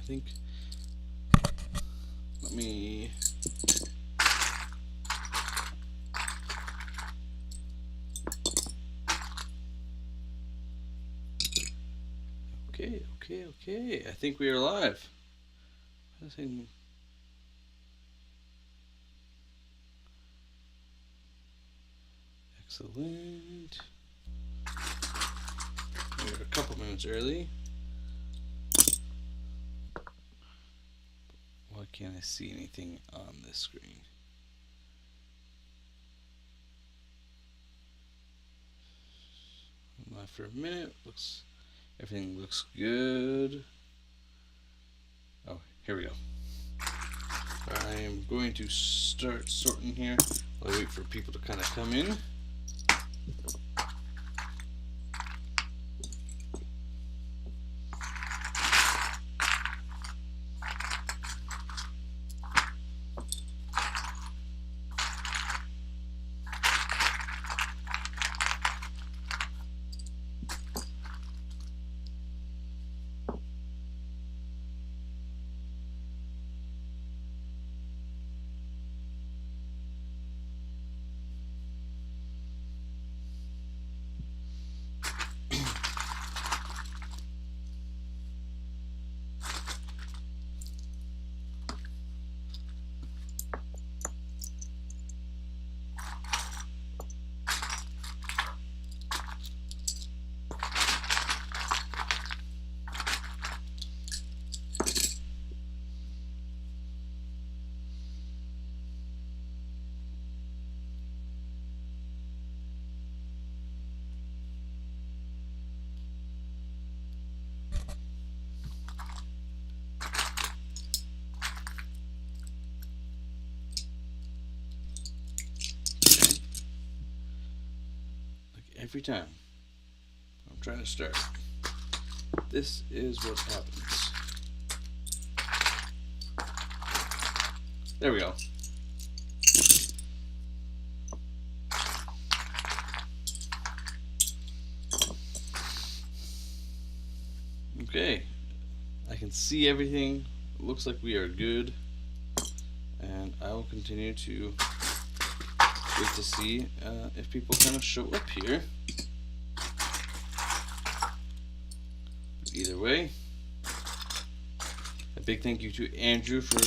I think. Let me. Okay. I think we are live. Excellent. We're a couple minutes early. Why can't I see anything on this screen? Live for a minute. Everything looks good. Oh, here we go. I am going to start sorting here while I wait for people to kind of come in. Every time I'm trying to start, this is what happens. There we go. Okay, I can see everything. It looks like we are good, and I will continue to wait to see if people kind of show up here. Either way, a big thank you to Andrew for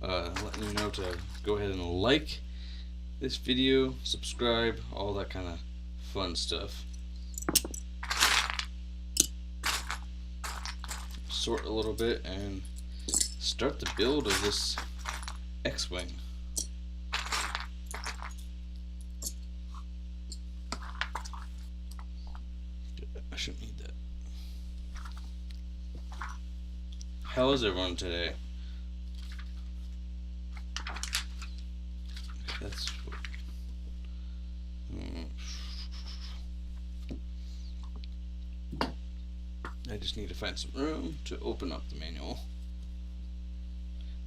letting me know to go ahead and like this video, subscribe, all that kind of fun stuff. Sort a little bit and start the build of this Xwing. I shouldn't need that. How is everyone today? That's what, I just need to find some room to open up the manual.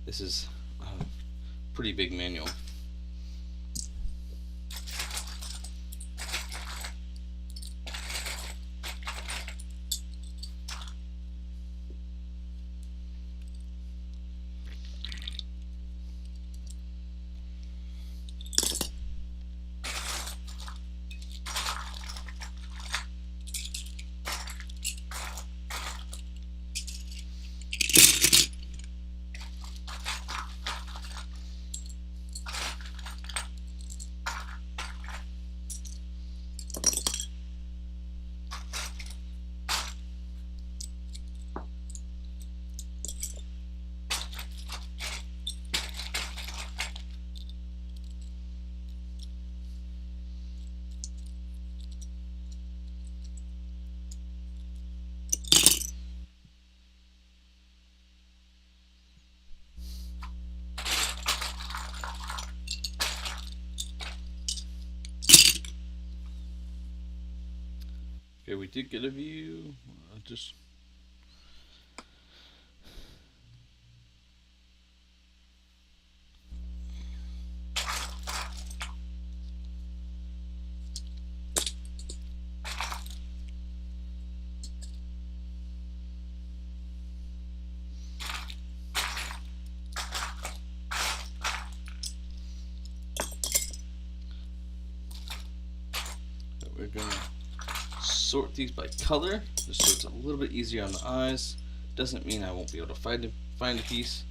This is a pretty big manual. Okay, we did get a view. Just we're gonna sort these by color, just so it's a little bit easier on the eyes. Doesn't mean I won't be able to find a piece.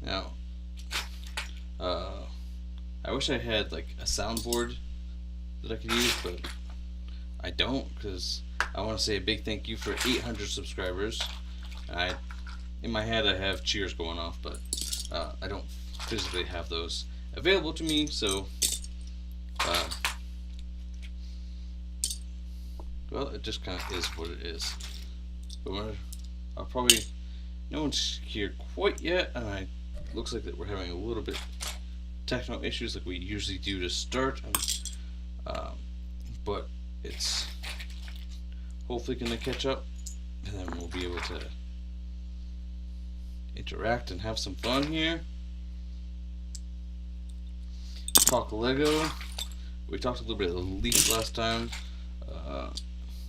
Now, I wish I had like a soundboard that I could use, but I don't, because I want to say a big thank you for 800 subscribers. In my head I have cheers going off, but I don't physically have those available to me, so well, it just kind of is what it is. But I'll probably, no one's here quite yet, and it looks like that we're having a little bit technical issues like we usually do to start, but it's hopefully going to catch up, and then we'll be able to interact and have some fun here. Talk Lego. We talked a little bit of the leak last time.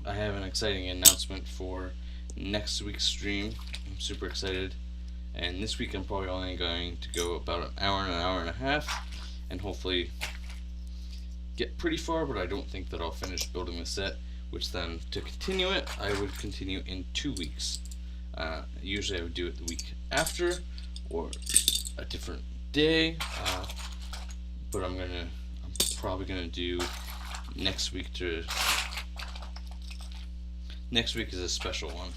I have an exciting announcement for next week's stream. I'm super excited. And this week I'm probably only going to go about an hour and a half, and hopefully get pretty far, but I don't think that I'll finish building the set, which then, to continue it, I would continue in 2 weeks. Usually I would do it the week after, or a different day, but I'm probably gonna do next week next week is a special one.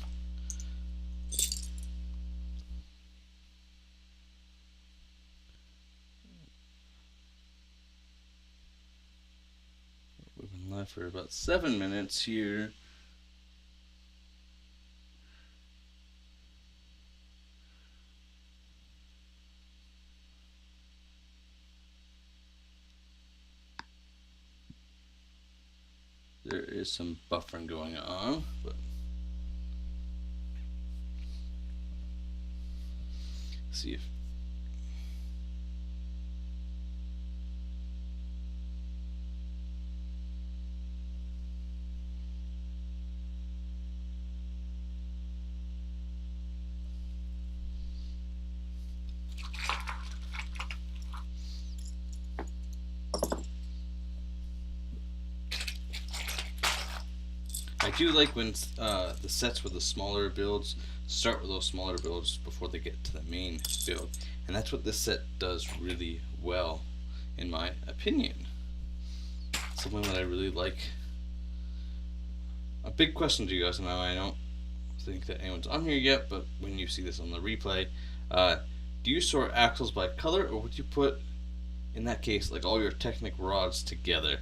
We've been live for about 7 minutes here. There is some buffering going on, but see if I do like when the sets with the smaller builds start with those smaller builds before they get to the main build, and that's what this set does really well, in my opinion. Something that I really like. A big question to you guys, and I don't think that anyone's on here yet, but when you see this on the replay, do you sort axles by color, or would you put, in that case, like all your Technic rods together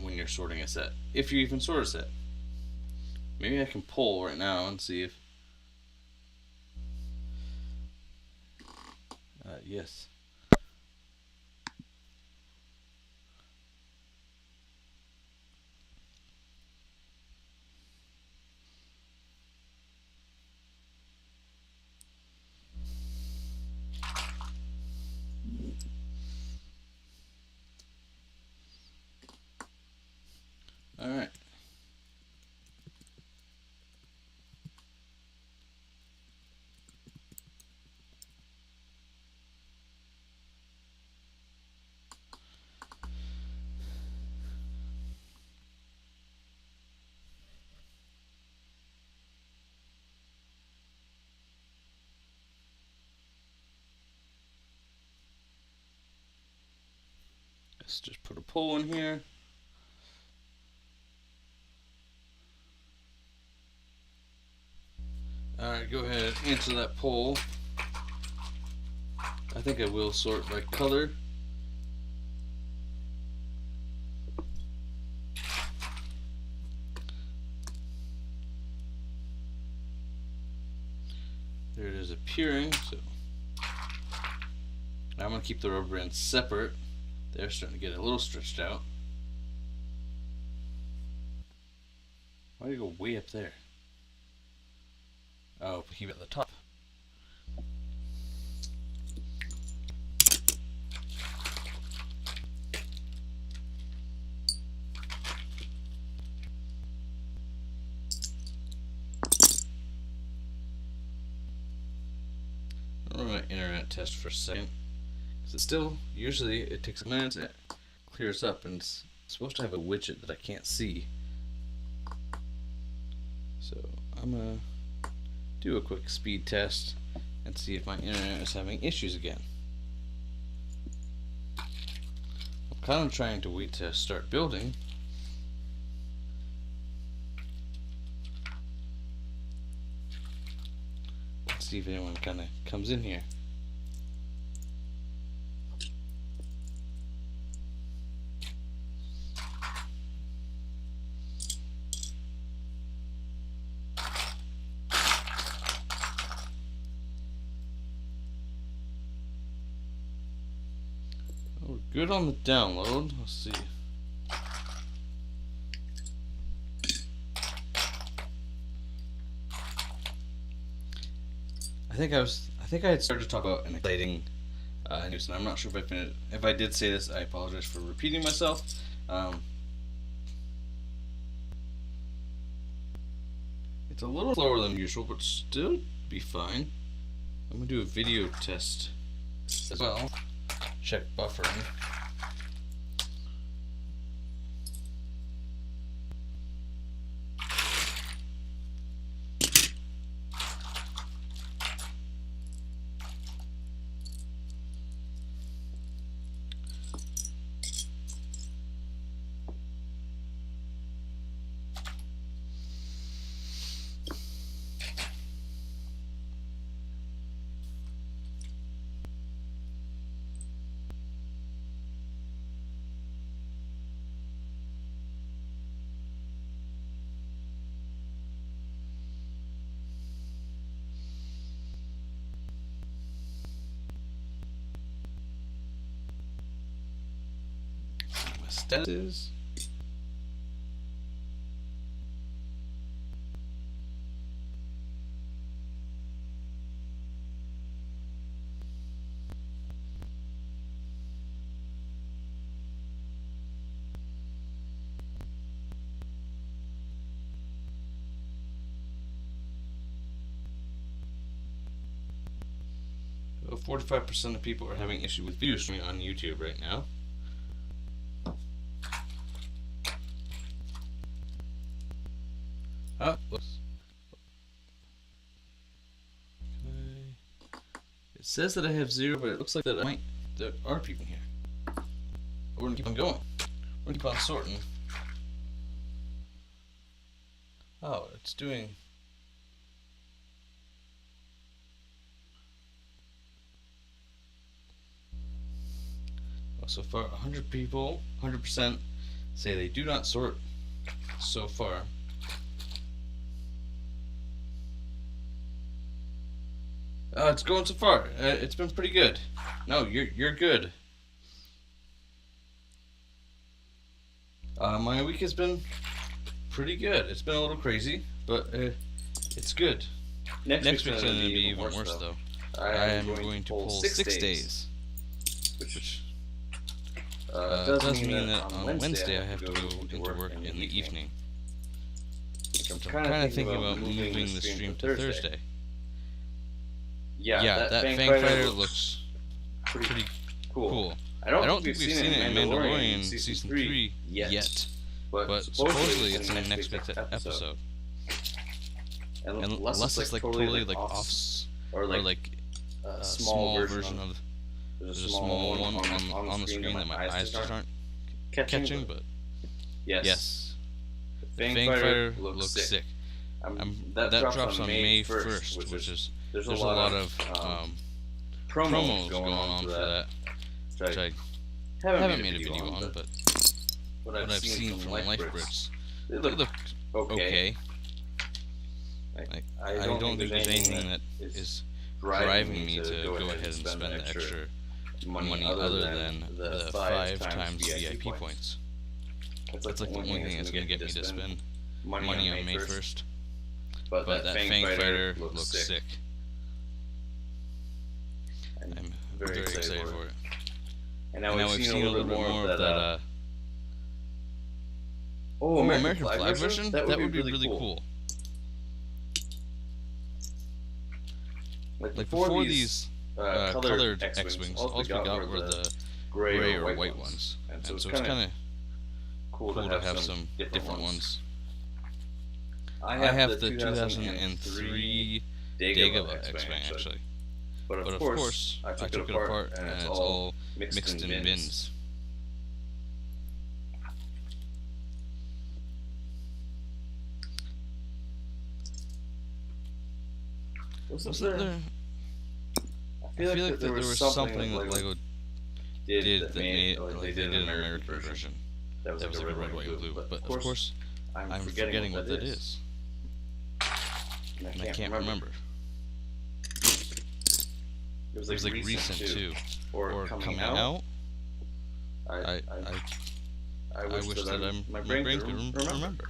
when you're sorting a set, if you even sort a set? Maybe I can poll right now and see if yes. All right. Let's just put a poll in here. Alright, go ahead and answer that poll. I think I will sort by color. There it is appearing, so I'm going to keep the rubber bands separate. They're starting to get a little stretched out. Why do you go way up there? Oh, keep it at the top. Alright. my internet test for a second. Because it's still, usually it takes a minute, it clears up, and it's supposed to have a widget that I can't see. So I'm going to do a quick speed test and see if my internet is having issues again. I'm kind of trying to wait to start building. Let's see if anyone kind of comes in here. We're good on the download. Let's see. I think I had started to talk about an exciting news, and I'm not sure if I did say this. I apologize for repeating myself. It's a little slower than usual, but still be fine. I'm gonna do a video test as well. Check buffering. Status is so 45% of people are having issue with video streaming on YouTube right now. Oh, whoops. It says that I have 0, but it looks like that there are people here. We're gonna keep on going. We're gonna keep on sorting. Oh, it's doing. Well, so far, 100 people, 100% say they do not sort so far. It's going so far. It's been pretty good. No, you're good. My week has been pretty good. It's been a little crazy, but it's good. Next week's going to be even worse, though. I am going to pull 6 days, which does mean that on Wednesday I have to go into work in the evening. I'm kind of thinking about moving the stream to Thursday. Yeah, that Fang Fighter looks pretty cool. I don't think we've seen it in Mandalorian Season 3 yet, but supposedly it's in the next week's episode. Unless it's like totally like off, or like a small version of. There's a small one on the screen that my eyes just aren't catching, but yes. The Fang Fighter looks sick. That drops on May 1st, which is there's a lot of promos going on for that, which I haven't made a video on, but what I've seen from Life Bricks, they look okay. I don't think there's anything that is driving me to go ahead and spend the extra money other than the 5 times VIP points. That's like the only thing that's going to get me to spend money on May 1st. But that Fang Fighter looks sick. I'm very excited for it. And now we've seen a little bit more of that. American flag version? That would be really cool. Like before these colored X-Wings. All we got were the gray or white ones. And so it's kind of cool to have some different ones. I have the 2003 Dagobah X-Wing actually. But of course, I took it apart and it's all mixed in bins. Was there? I feel like there was something that LEGO did that made, like they did an American version. That was like a red, white, and blue. But of course, I'm forgetting what that is. And I can't remember. It was like recent too, or coming out. I wish that my brain could remember.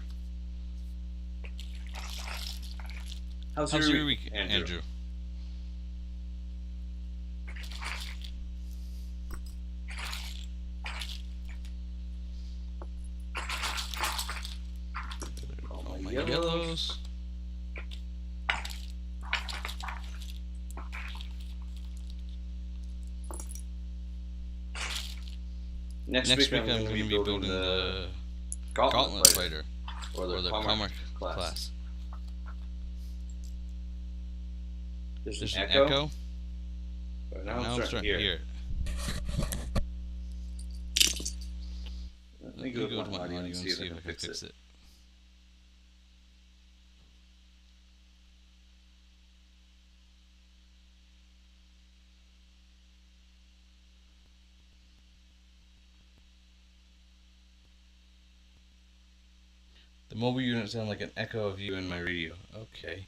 How's your week, Andrew? All my yellows. Next week I'm going to be building the Gauntlet Fighter, or the Comarch class. There's an echo. But now I'm starting to hear it. Let me go to my audio and see if I can fix it. The mobile unit sounds like an echo of you in my radio. Okay.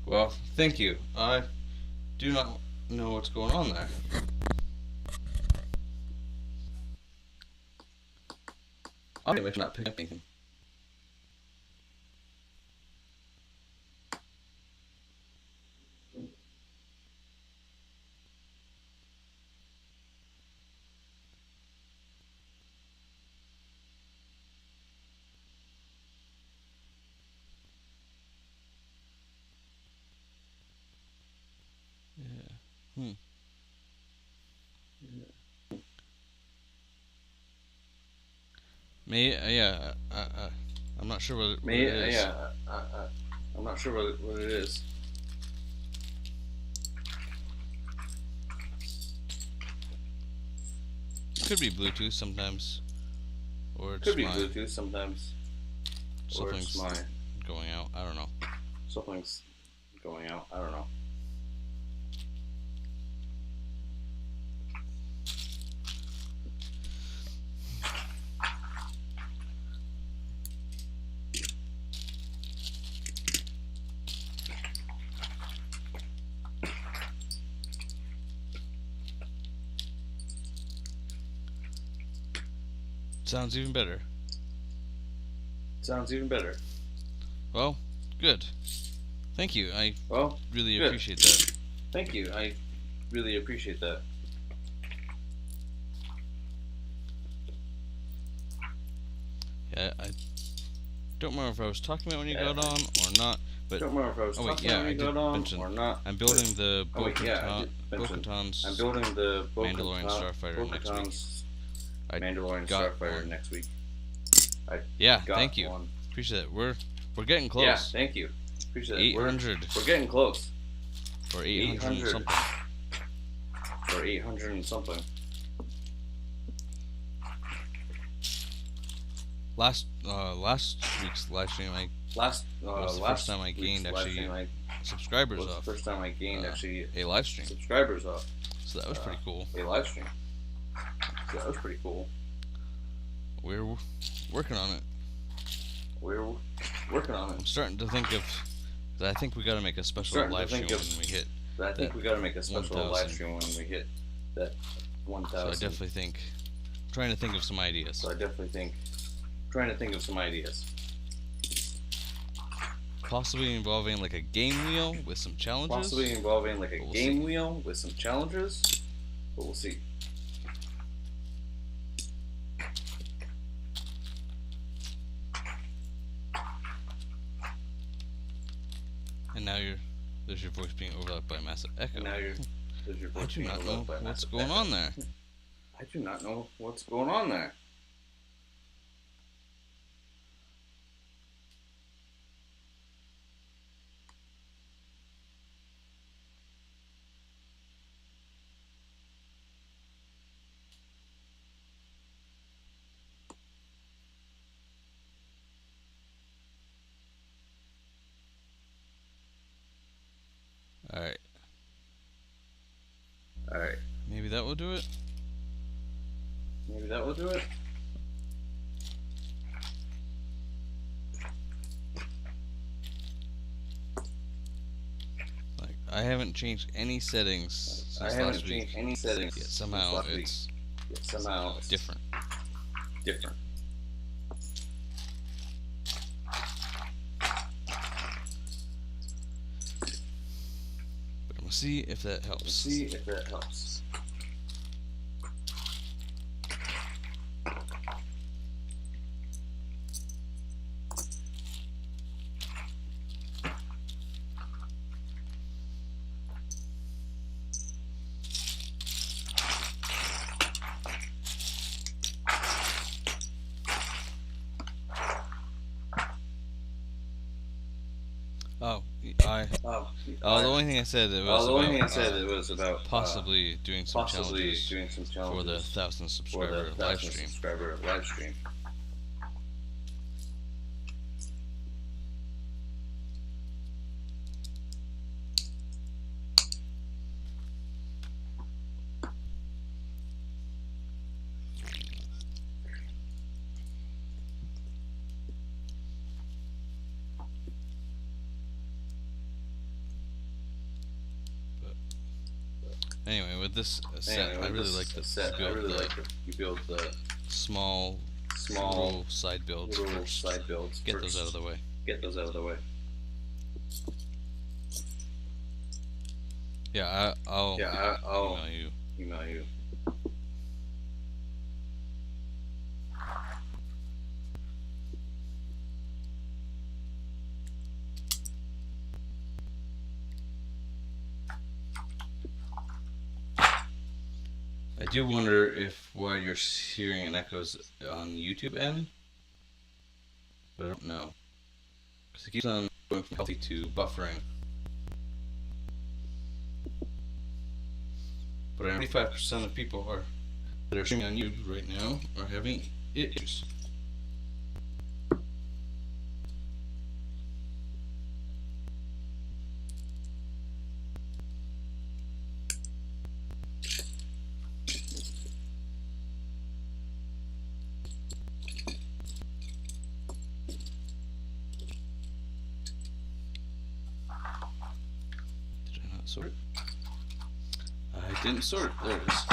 Well, thank you. I do not know what's going on there. I may not pick up anything. I'm not sure what it is. I'm not sure what it is. Could be Bluetooth sometimes, or it's something's going out. I don't know. Something's going out. I don't know. Sounds even better. Well, good. Thank you. I really appreciate that. Yeah, I don't remember if I was talking about when you got on or not, but I did mention I'm building the Bo-Katan's Mandalorian Starfighter next week. Thank you. Appreciate it. We're getting close. Yeah, thank you. Appreciate it. 800. We're getting close. Or 800 something. Or 800 and something. Last week's live stream, was the first time I gained subscribers off. A live stream. So that was pretty cool. We're working on it. I'm starting to think of. I think we got to make a special live stream when we hit. So I definitely think, trying to think of some ideas. Possibly involving like a game wheel with some challenges. But we'll see. And now there's your voice being overlapped by a massive echo. I do not know what's going on there. Alright. Maybe that will do it. Like, I haven't changed any settings since last week. Yet somehow it's different. But I'm gonna see if that helps. The only thing I said was about possibly doing some challenges for the 1,000 subscriber live stream. Anyway, with this set, I really like to build the small little side builds first. Get those out of the way. Yeah, I'll email you. I do wonder if why you're hearing an echoes on YouTube end, but I don't know, because it keeps on going from healthy to buffering. But 95% of people that are streaming on YouTube right now are having issues. Sort it. I didn't sort it. There it is.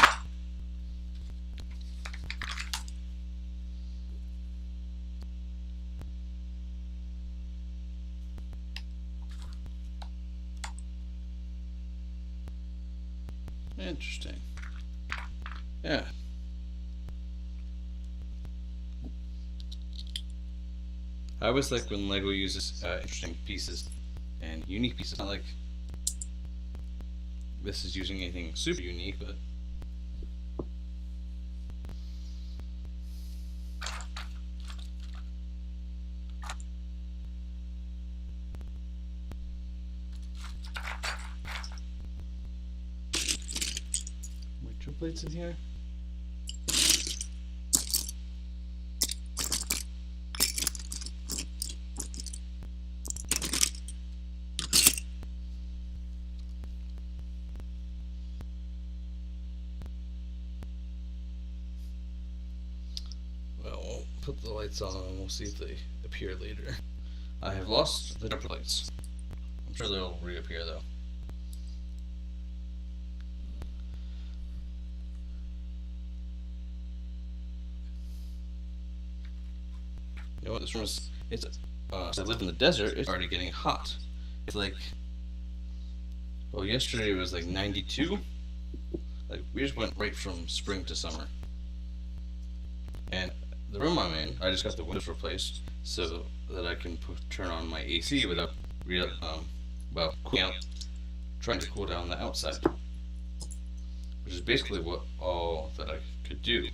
Interesting. Yeah. I always like when LEGO uses interesting pieces and unique pieces. Not like this is using anything super unique, but more triplets in here. Put the lights on and we'll see if they appear later. I have lost the jumper lights. I'm sure they'll reappear though. You know what? This room is, it's, since I live in the desert, it's already getting hot. It's like, well, yesterday it was like 92. Like, we just went right from spring to summer. And the room I'm in, I just got the windows replaced so that I can turn on my AC without cooling out, trying to cool down the outside, which is basically all that I could do.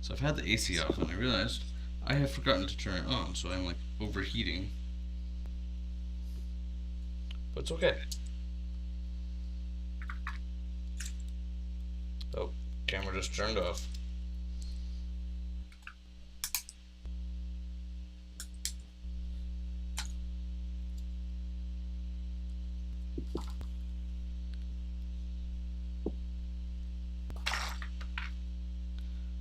So I've had the AC off and I realized I have forgotten to turn it on, so I'm like overheating. But it's okay. Oh, camera just turned off.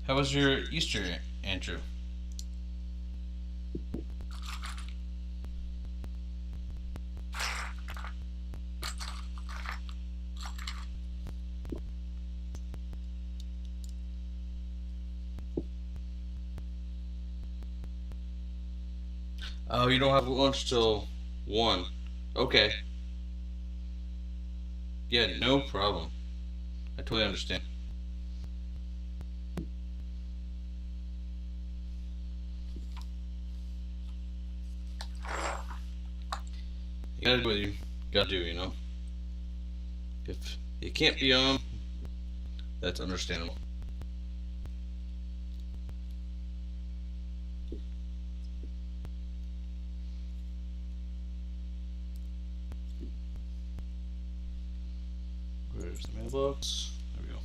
How was your Easter, Andrew? Oh, you don't have lunch till 1. Okay. Yeah, no problem. I totally understand. You gotta do what you gotta do, you know? If you can't be on, that's understandable. Where's the mailbox? There we go.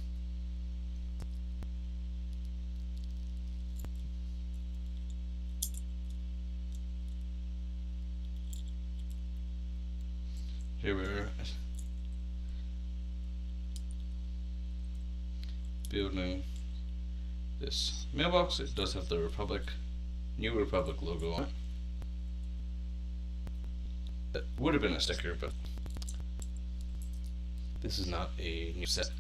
Here we're building this mailbox. It does have the New Republic logo on it. That would have been a sticker, but this is not a new set.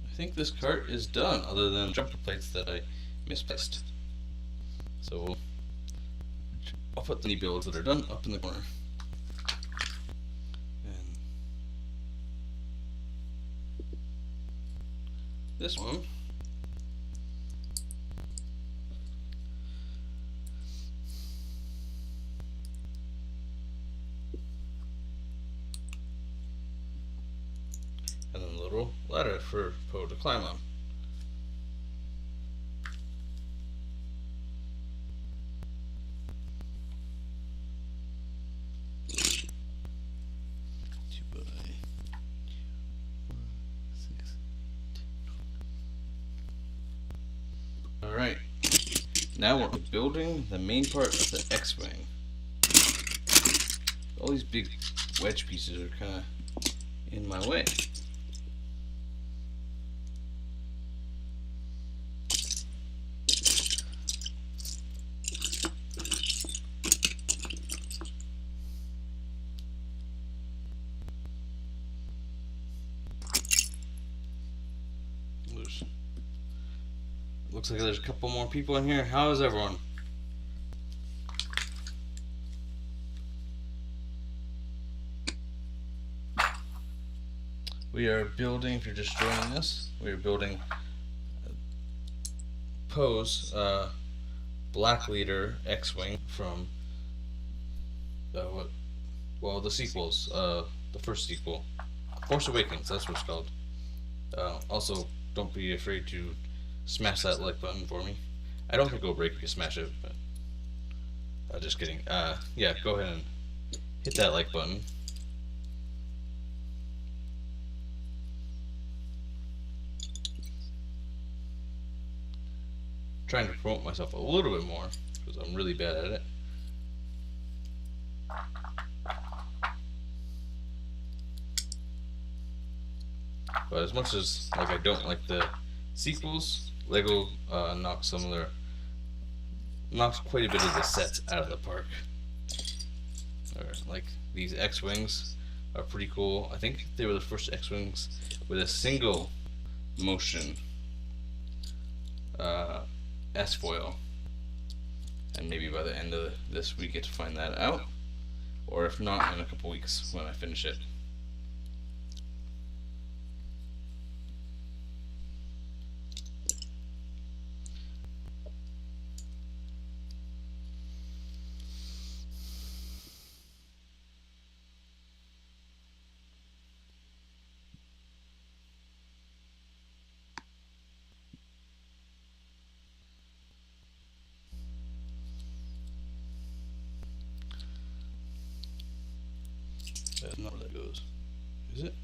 I think this cart is done, other than jumper plates that I misplaced. So I'll put the knee builds that are done up in the corner. And this one and then a little ladder for Poe to climb on. Alright, now we're building the main part of the Xwing. All these big wedge pieces are kind of in my way. Looks like there's a couple more people in here. How is everyone? We are building, if you're just joining us, we are building Poe's Black Leader Xwing from the sequels, the first sequel, Force Awakens, that's what it's called. Also, don't be afraid to smash that like button for me. I don't think it'll break if you smash it, but just kidding. Yeah, go ahead and hit that like button. Trying to promote myself a little bit more because I'm really bad at it. But as much as I don't like the sequels, Lego knocks quite a bit of the sets out of the park. Or like these X-Wings, are pretty cool. I think they were the first X-Wings with a single motion S-foil. And maybe by the end of this we get to find that out. Or if not, in a couple weeks when I finish it. That's not where that goes. Is it?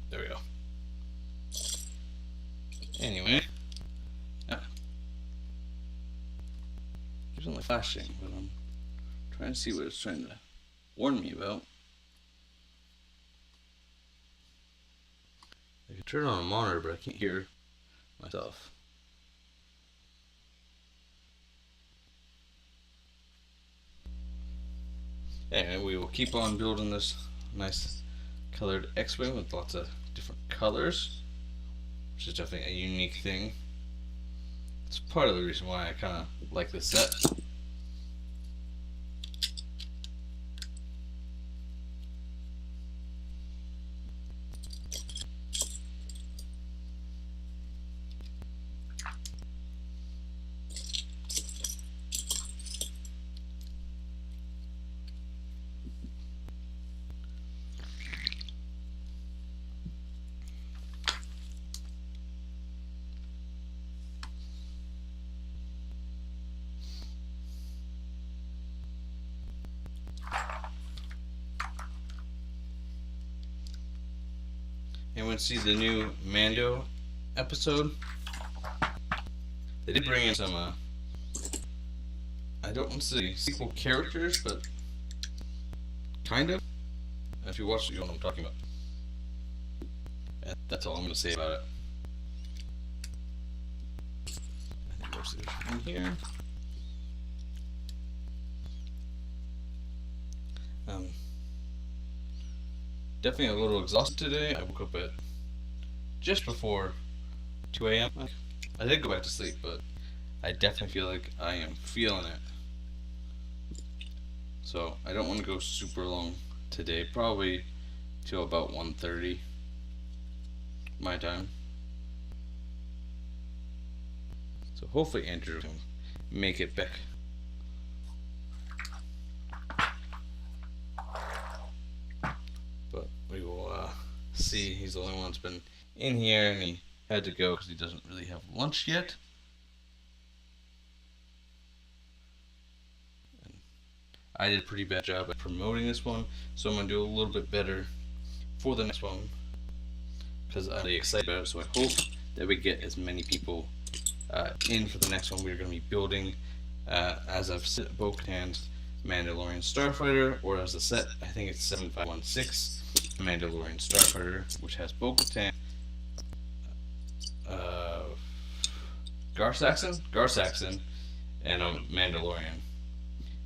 There we go. Anyway. It isn't like flashing, but I'm trying to see what it's trying to warn me about. I can turn on a monitor, but I can't hear myself. Anyway, we will keep on building this nice colored X-Wing with lots of different colors, which is definitely a unique thing. It's part of the reason why I kind of like this set. Anyone see the new Mando episode? They did bring in some, I don't want to say sequel characters, but kind of. If you watch it, you know what I'm talking about. And that's all I'm going to say about it. I think most of it in here. Definitely a little exhausted today. I woke up at just before 2 a.m. I did go back to sleep, but I definitely feel like I am feeling it. So I don't want to go super long today, probably till about 1:30 my time. So hopefully Andrew can make it back. But we will see. He's the only one that's been in here, and he had to go because he doesn't really have lunch yet. And I did a pretty bad job at promoting this one, so I'm going to do a little bit better for the next one because I'm really excited about it. So I hope that we get as many people in for the next one. We're going to be building, as I've said, Bo-Katan's Mandalorian Starfighter, or as the set, I think it's 7516 Mandalorian Starfighter, which has Bo-Katan, Gar-Saxon, and a Mandalorian.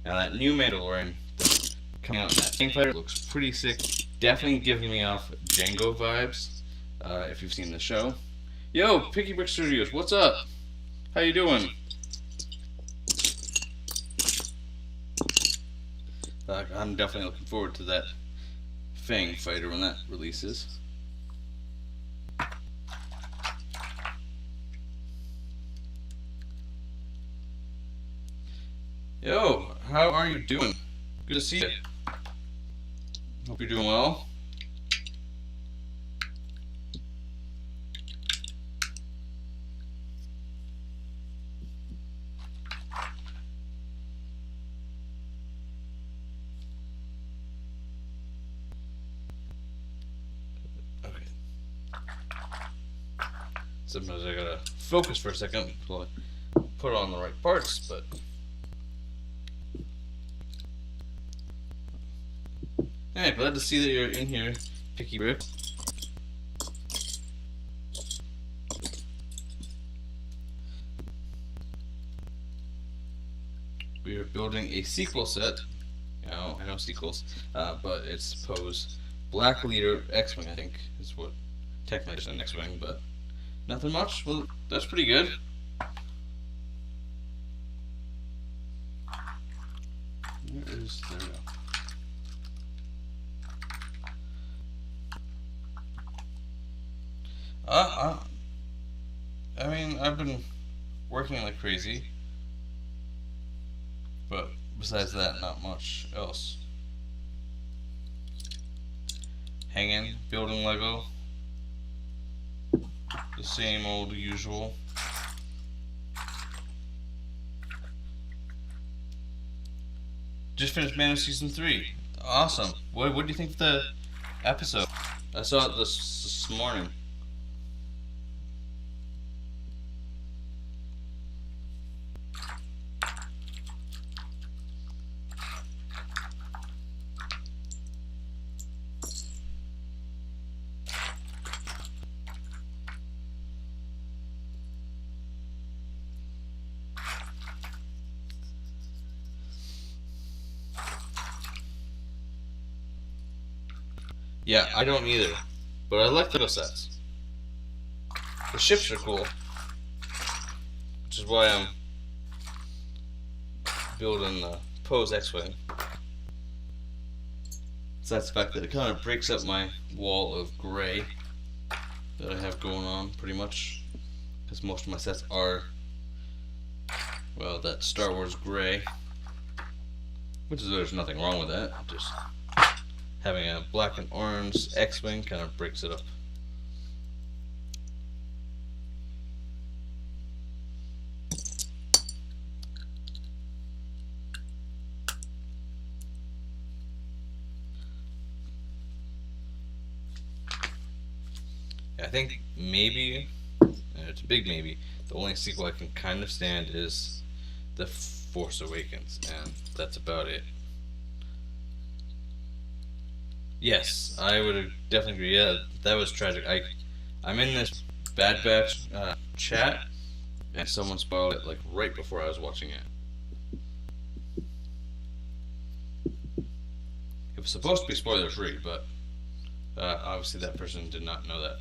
Now that new Mandalorian that's coming out in that tank fighter looks pretty sick. Definitely giving me off Django vibes, if you've seen the show. Yo, Picky Brick Studios, what's up? How you doing? I'm definitely looking forward to that Fang fighter when that releases. Yo, how are you doing? Good to see you. Hope you're doing well. Sometimes I gotta focus for a second until I put on the right parts, but hey, glad to see that you're in here, Picky Brick. we are building a sequel set. I know sequels, but it's Poe's Black Leader Xwing, I think, is what technically is an Xwing, but nothing much. Well, that's pretty good. There we go. I mean, I've been working like crazy, but besides that, not much else. Hanging, building Lego, the same old usual. Just finished Man of Season 3. Awesome. What do you think of the episode? I saw it this morning. Yeah, I don't either, but I like Lego sets. The ships are cool, which is why I'm building the Poe's Xwing. Besides the fact that it kind of breaks up my wall of gray that I have going on, pretty much, because most of my sets are, well, that Star Wars gray, which is, there's nothing wrong with that, just having a black and orange X-Wing kind of breaks it up. I think maybe, and it's a big maybe, the only sequel I can kind of stand is The Force Awakens, and that's about it. Yes, I would definitely agree. Yeah, that was tragic. I'm in this Bad Batch chat, and someone spoiled it like right before I was watching it. It was supposed to be spoiler free, but obviously that person did not know that.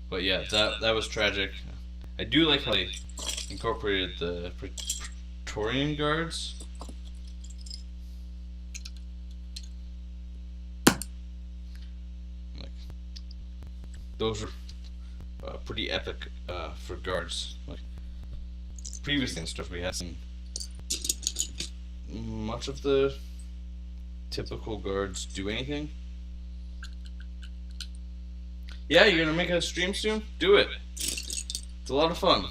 But yeah, that was tragic. I do like how they incorporated the Praetorian Guards. Those are pretty epic for guards. Like previously in stuff, we had seen much of the typical guards do anything. Yeah, you're gonna make a stream soon? Do it. It's a lot of fun.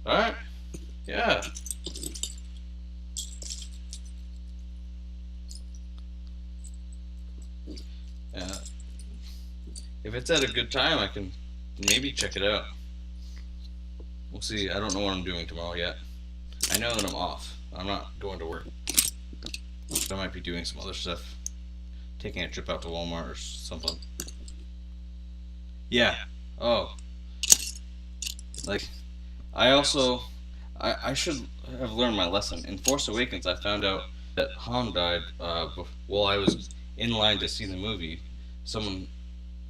Alright? Yeah. If it's at a good time, I can maybe check it out. We'll see. I don't know what I'm doing tomorrow yet. I know that I'm off. I'm not going to work. I might be doing some other stuff. Taking a trip out to Walmart or something. Yeah. Oh. Like, I should have learned my lesson. In Force Awakens, I found out that Han died while I was in line to see the movie. Someone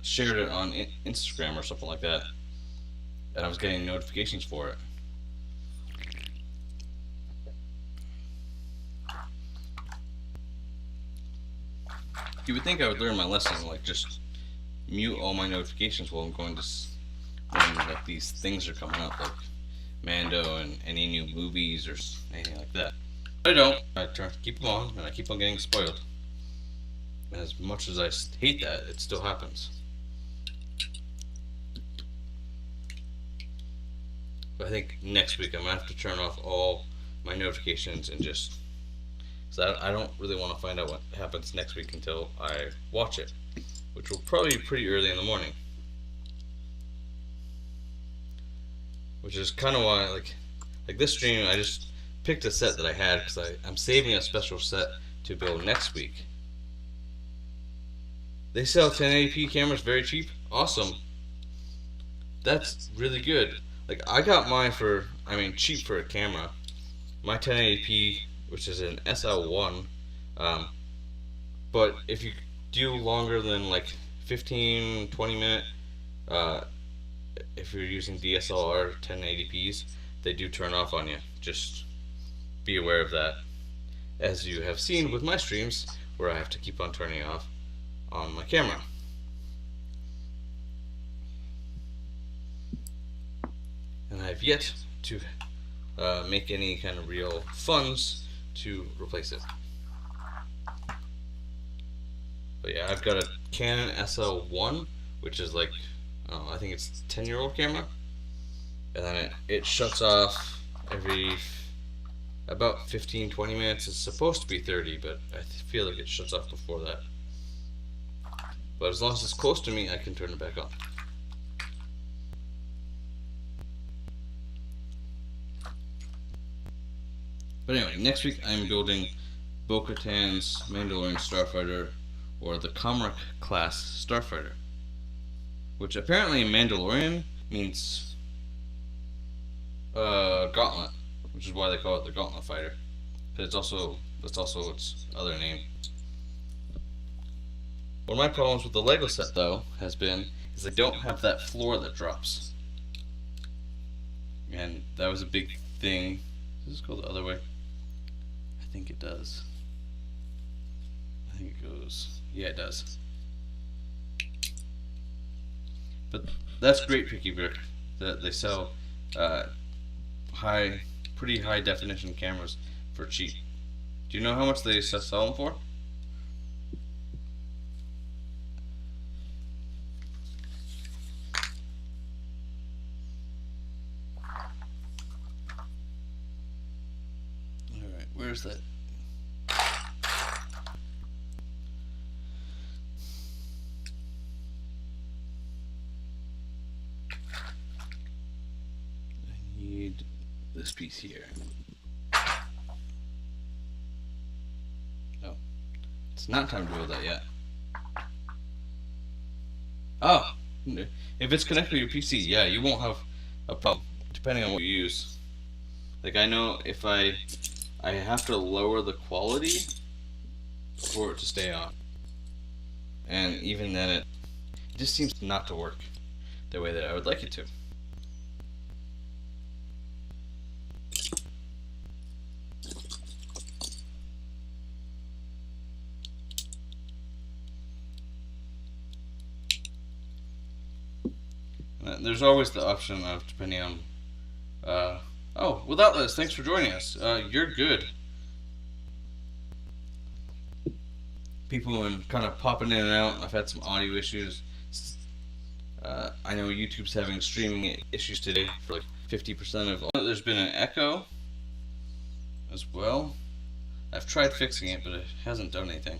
shared it on Instagram or something like that, and I was getting notifications for it. You would think I would learn my lesson, like just mute all my notifications while I'm going to when like these things are coming up, like Mando and any new movies or anything like that. But I don't. I try to keep them on, and I keep on getting spoiled. And as much as I hate that, it still happens. But I think next week I'm going to have to turn off all my notifications and just... So I don't really want to find out what happens next week until I watch it, which will probably be pretty early in the morning. Which is kind of why, like this stream, I just picked a set that I had because I'm saving a special set to build next week. They sell 1080p cameras very cheap. Awesome. That's really good. Like, I got mine for, I mean, cheap for a camera. My 1080p, which is an SL1, but if you do longer than like 15, 20 minute, uh, if you're using DSLR 1080p's, they do turn off on you. Just be aware of that. As you have seen with my streams, where I have to keep on turning off on my camera. And I have yet to make any kind of real funds to replace it. But yeah, I've got a Canon SL1, which is like, I think it's a 10-year-old camera. And then it shuts off every about 15-20 minutes. It's supposed to be 30, but I feel like it shuts off before that. But as long as it's close to me, I can turn it back on. But anyway, next week I'm building Bo-Katan's Mandalorian Starfighter, or the Comrade class Starfighter, which apparently in Mandalorian means gauntlet, which is why they call it the Gauntlet Fighter. But that's also its other name. One of my problems with the Lego set, though, is I don't have that floor that drops, and that was a big thing. Does this go the other way? I think it does. I think it goes. Yeah, it does. But that's great, Picky Brick. That they sell pretty high definition cameras for cheap. Do you know how much they sell them for? Alright, where's that? I need this piece here. Oh, it's not time to build that yet. Oh, if it's connected to your PC, yeah, you won't have a problem, depending on what you use. Like, I know if I have to lower the quality for it to stay on. And even then it just seems not to work the way that I would like it to. There's always the option of, depending on oh, without this, thanks for joining us. You're good. People have been kind of popping in and out. I've had some audio issues. I know YouTube's having streaming issues today for like 50% of. There's been an echo as well. I've tried fixing it, but it hasn't done anything.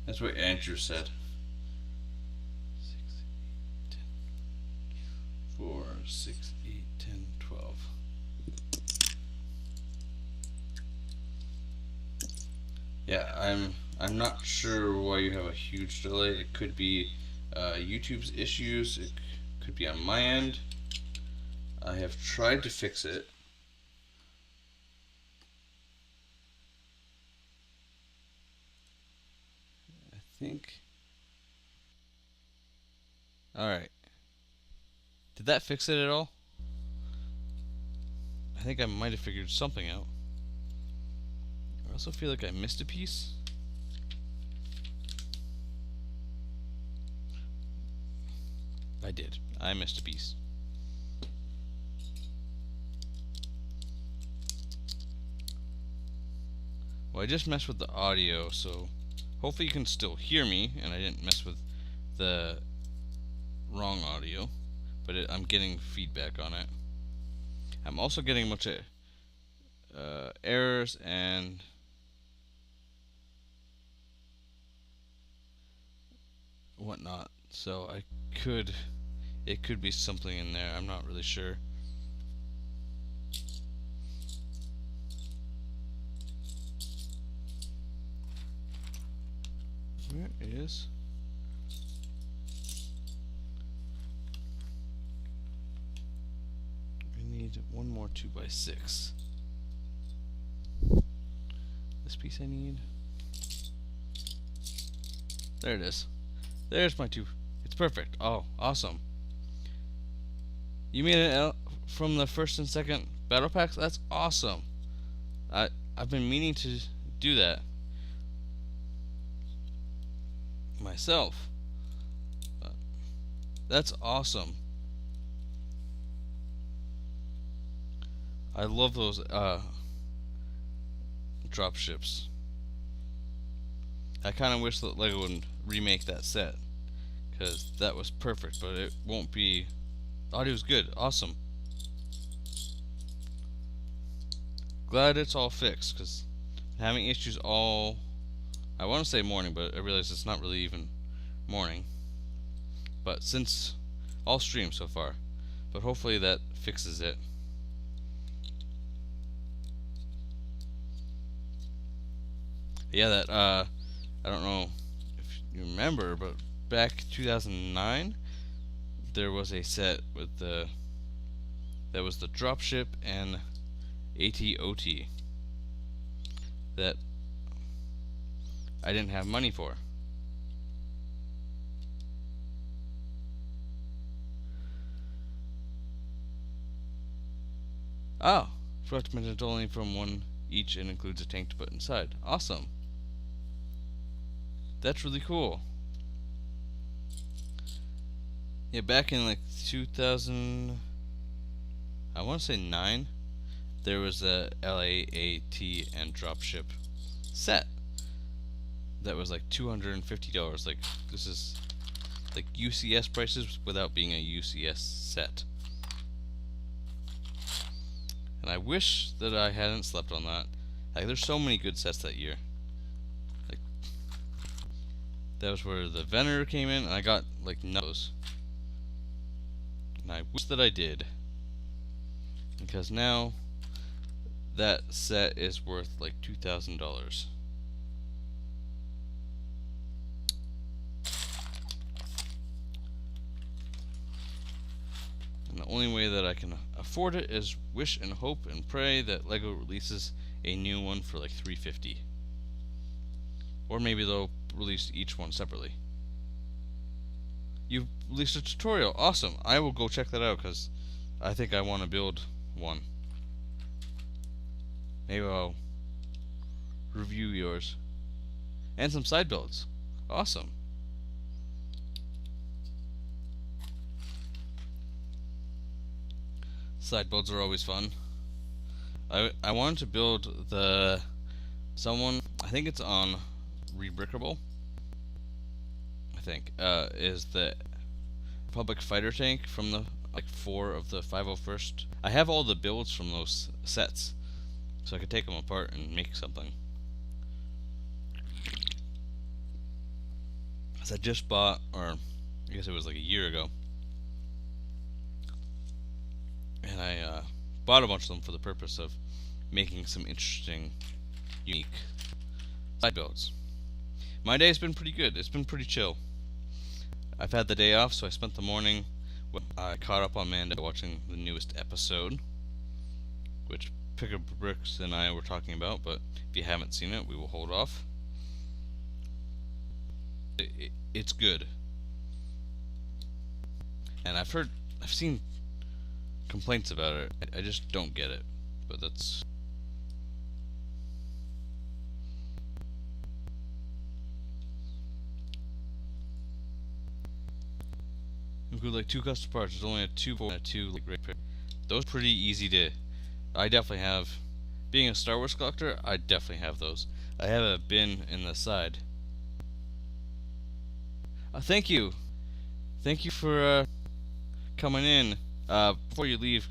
That's what Andrew said. 4, 6, 8, 10, 12. Yeah, I'm not sure why you have a huge delay. It could be YouTube's issues. It could be on my end. I have tried to fix it. I think. Alright. Did that fix it at all? I think I might have figured something out. I also feel like I missed a piece. I did. I missed a piece. Well, I just messed with the audio, so hopefully you can still hear me, and I didn't mess with the wrong audio. But I'm getting feedback on it. I'm also getting a bunch of errors and whatnot. So it could be something in there. I'm not really sure. Where is? need one more 2x6. This piece I need. There it is. There's my 2. It's perfect. Oh, awesome. You made it from the first and second battle packs? That's awesome. I've been meaning to do that myself. That's awesome. I love those drop ships. I kind of wish that LEGO would remake that set, because that was perfect, but it won't be. The audio's good. Awesome. Glad it's all fixed, because having issues all, I want to say morning, but I realize it's not really even morning. But since all stream so far, but hopefully that fixes it. Yeah, that I don't know if you remember, but back 2009 there was a set with that was the dropship and ATOT that I didn't have money for. Oh, forgot to mention it's only from one each and includes a tank to put inside. Awesome. That's really cool. Yeah, back in like 2000, I want to say 9, there was a LAAT and dropship set that was like $250. Like, this is like UCS prices without being a UCS set. And I wish that I hadn't slept on that. Like, there's so many good sets that year. Like, that was where the Venator came in, and I got like none of those. And I wish that I did, because now that set is worth like $2,000. And the only way that I can afford it is wish and hope and pray that LEGO releases a new one for like $350. Or maybe they'll release each one separately. You've released a tutorial. Awesome. I will go check that out, because I think I want to build one. Maybe I'll review yours. And some side builds. Awesome. Side builds are always fun. I wanted to build someone, I think it's on Rebrickable, I think, is the Republic fighter tank from the like 4 of the 501st. I have all the builds from those sets, so I could take them apart and make something. As I just bought, or I guess it was like a year ago, and I bought a bunch of them for the purpose of making some interesting, unique side builds. My day's been pretty good. It's been pretty chill. I've had the day off, so I spent the morning. I caught up on Manda watching the newest episode, which Picker Bricks and I were talking about, but if you haven't seen it, we will hold off. It's good. And I've seen complaints about it. I just don't get it, but that's... Include like 2 custom parts. There's only a 2 and a 2 like right pair. Those pretty easy to... I definitely have... Being a Star Wars collector, I definitely have those. I have a bin in the side. Thank you! Thank you for coming in. Before you leave,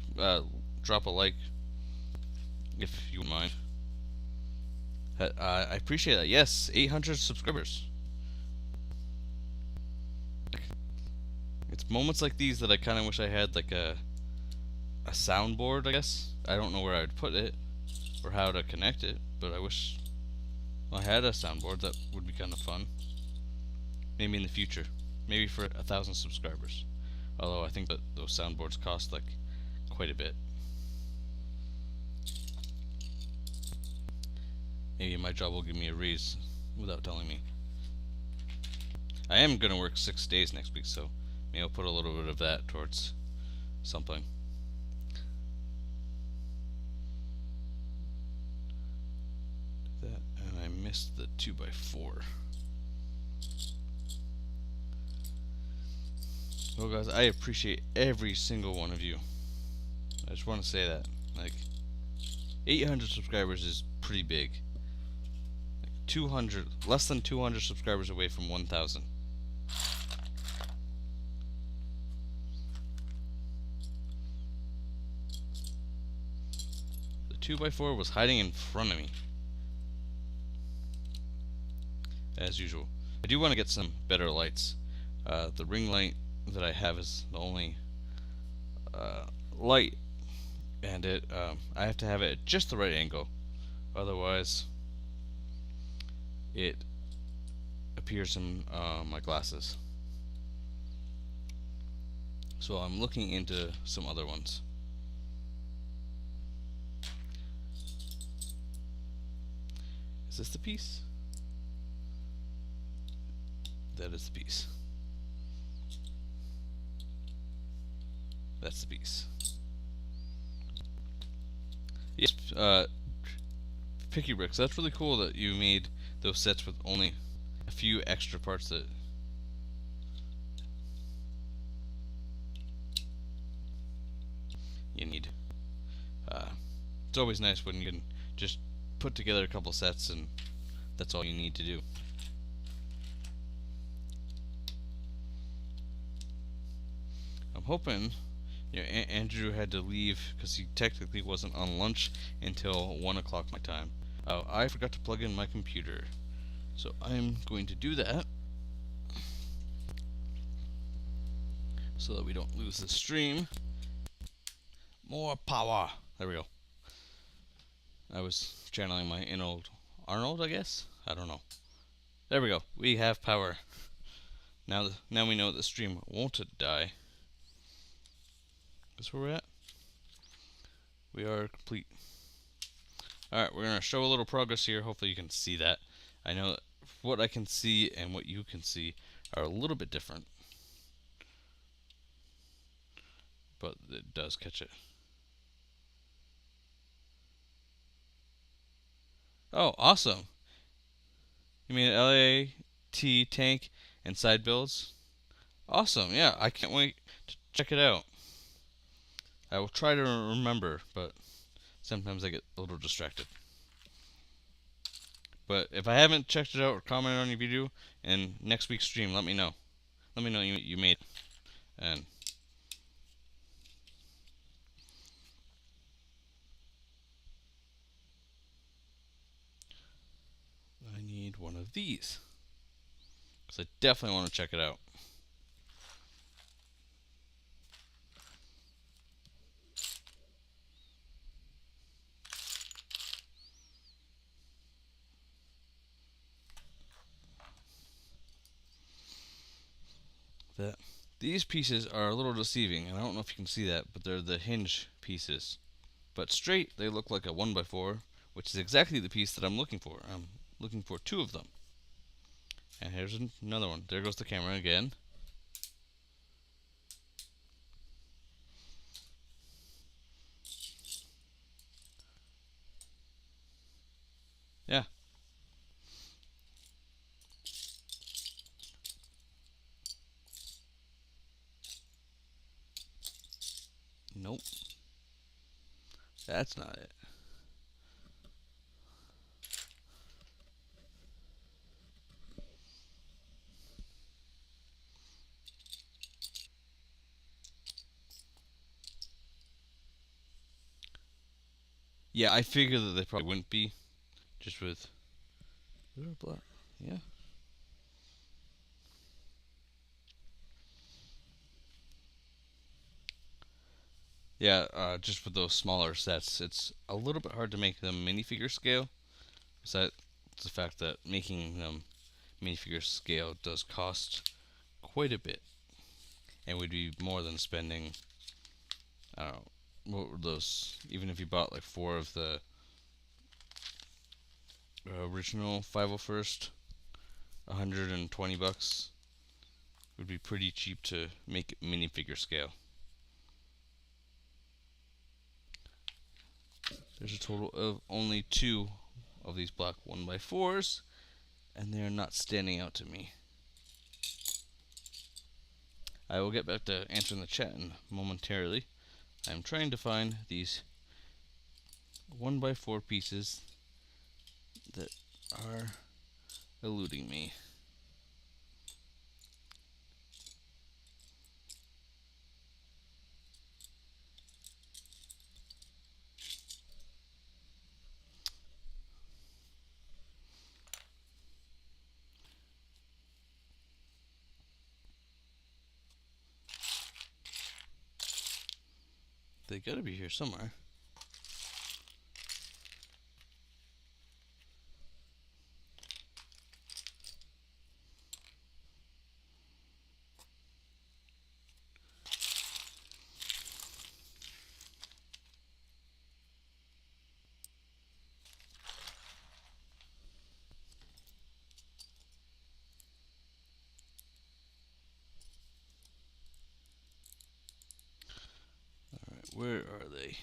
drop a like, if you wouldn't mind. I appreciate that. Yes, 800 subscribers. It's moments like these that I kind of wish I had like a soundboard, I guess. I don't know where I would put it or how to connect it, but I wish I had a soundboard. That would be kind of fun. Maybe in the future. Maybe for 1,000 subscribers. Although I think that those soundboards cost like quite a bit. maybe my job will give me a raise without telling me. I am gonna work 6 days next week, so maybe I'll put a little bit of that towards something. That, and I missed the 2x4. Well, guys, I appreciate every single one of you. I just want to say that, like, 800 subscribers is pretty big. Like 200, less than 200 subscribers away from 1,000. The 2x4 was hiding in front of me, as usual. I do want to get some better lights. The ring light that I have is the only light, and I have to have it at just the right angle, otherwise it appears in my glasses. So I'm looking into some other ones. Is this the piece? That is the piece. That's the piece. Yes, Picky Bricks, that's really cool that you made those sets with only a few extra parts that you need. It's always nice when you can just put together a couple sets and that's all you need to do. I'm hoping, you know, Andrew had to leave because he technically wasn't on lunch until 1 o'clock my time. I forgot to plug in my computer, so I'm going to do that so that we don't lose the stream. More power. There we go. I was channeling my inner Arnold, I guess? I don't know. There we go. We have power. Now we know the stream won't die. That's where we're at. We are complete. Alright, we're going to show a little progress here. Hopefully you can see that. I know that what I can see and what you can see are a little bit different, but it does catch it. Oh, awesome. You mean LAT tank and side builds? Awesome, yeah, I can't wait to check it out. I will try to remember, but sometimes I get a little distracted. But if I haven't checked it out or commented on your video in next week's stream, let me know. Let me know you made it. And I need one of these, because I definitely want to check it out. These pieces are a little deceiving, and I don't know if you can see that, but they're the hinge pieces. But straight, they look like a 1x4, which is exactly the piece that I'm looking for. I'm looking for 2 of them. And here's another one. There goes the camera again. Yeah. Nope. That's not it. Yeah, I figured that they probably wouldn't be, just with blah. Yeah. Yeah, just with those smaller sets, it's a little bit hard to make them minifigure scale. Besides the fact that making them minifigure scale does cost quite a bit, and would be more than spending, I don't know, what were those, even if you bought like 4 of the original 501st, $120 would be pretty cheap to make minifigure scale. There's a total of only 2 of these black 1x4s, and they are not standing out to me. I will get back to answering the chat momentarily. I'm trying to find these 1x4 pieces that are eluding me. They gotta be here somewhere. Alright, where are they?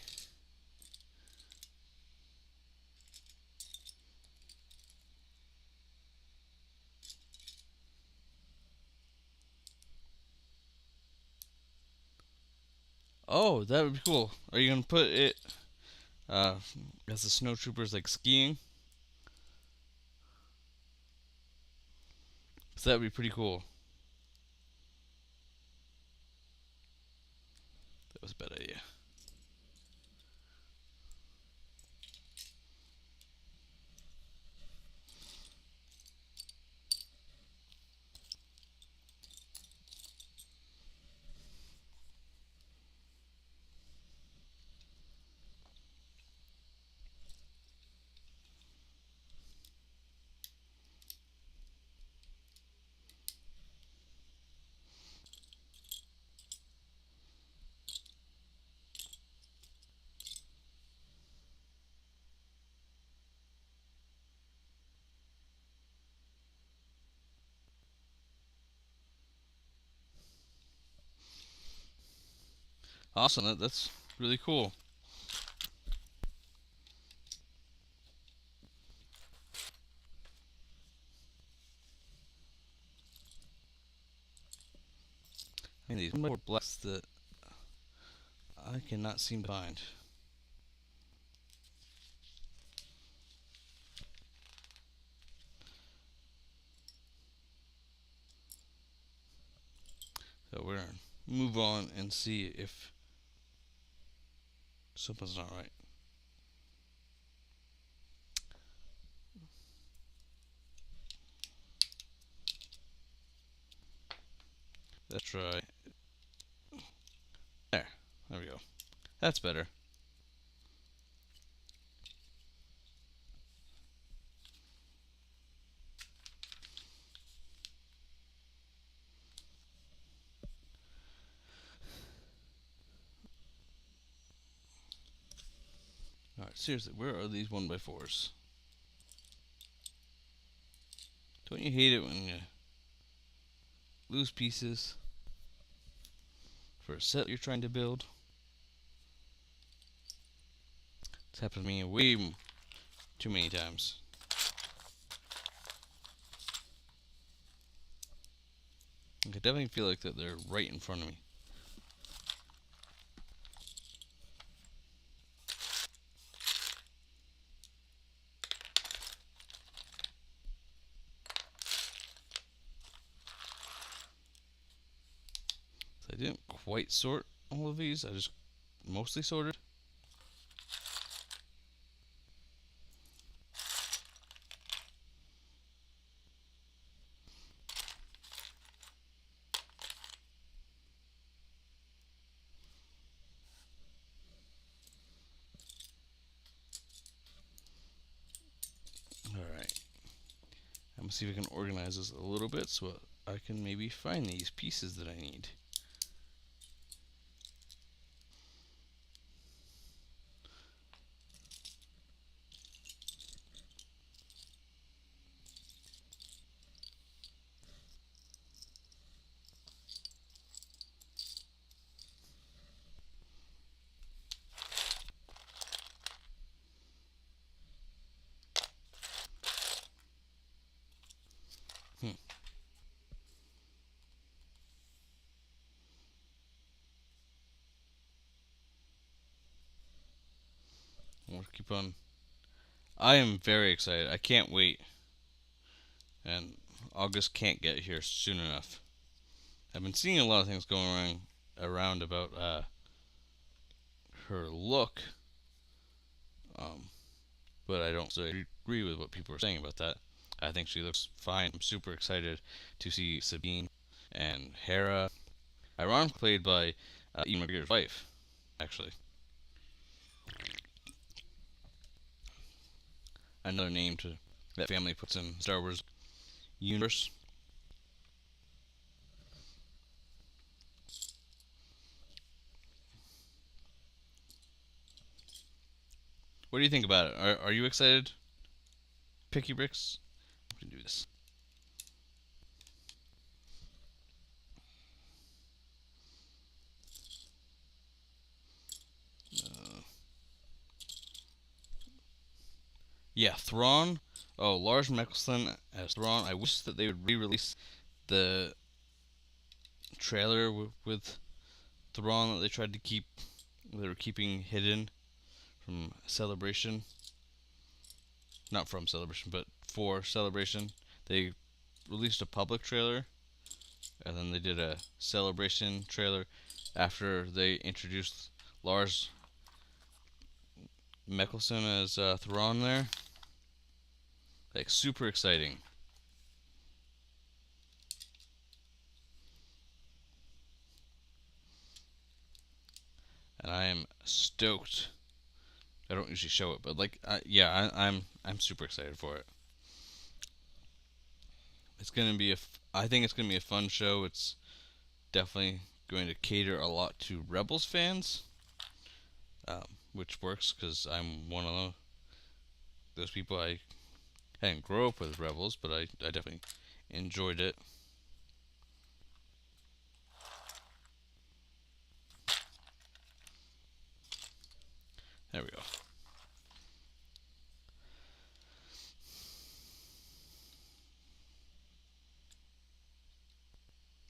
Oh, that would be cool. Are you gonna put it as the snow troopers like skiing? So that would be pretty cool. That was a bad idea. Awesome, that's really cool. And these more blacks that I cannot seem to find. So we're gonna move on and see if something's not right. Let's try. There we go. That's better. Alright, seriously, where are these 1x4s? Don't you hate it when you lose pieces for a set you're trying to build? It's happened to me way too many times. I definitely feel like that they're right in front of me. So I didn't quite sort all of these, I just mostly sorted. Alright. I'm gonna see if I can organize this a little bit so I can maybe find these pieces that I need. we'll keep on. I am very excited. I can't wait. And August can't get here soon enough. I've been seeing a lot of things going around about her look, but I don't agree with what people are saying about that. I think she looks fine. I'm super excited to see Sabine and Hera, ironically played by Ian McGregor's wife, actually. Another name to that family puts in Star Wars universe. What do you think about it? Are you excited, Picky Bricks? We can do this. Yeah, Thrawn. Oh, Lars Mikkelsen as Thrawn. I wish that they would re-release the trailer with Thrawn that they tried to keep. They were keeping hidden from Celebration. Not from Celebration, but for Celebration. They released a public trailer, and then they did a Celebration trailer after they introduced Lars Mikkelsen as Thrawn there. Like, super exciting. And I am stoked. I don't usually show it, but like, yeah, I'm super excited for it. It's gonna be I think it's gonna be a fun show. It's definitely going to cater a lot to Rebels fans, which works because I'm one of those people. I didn't grow up with Rebels, but I definitely enjoyed it. There we go.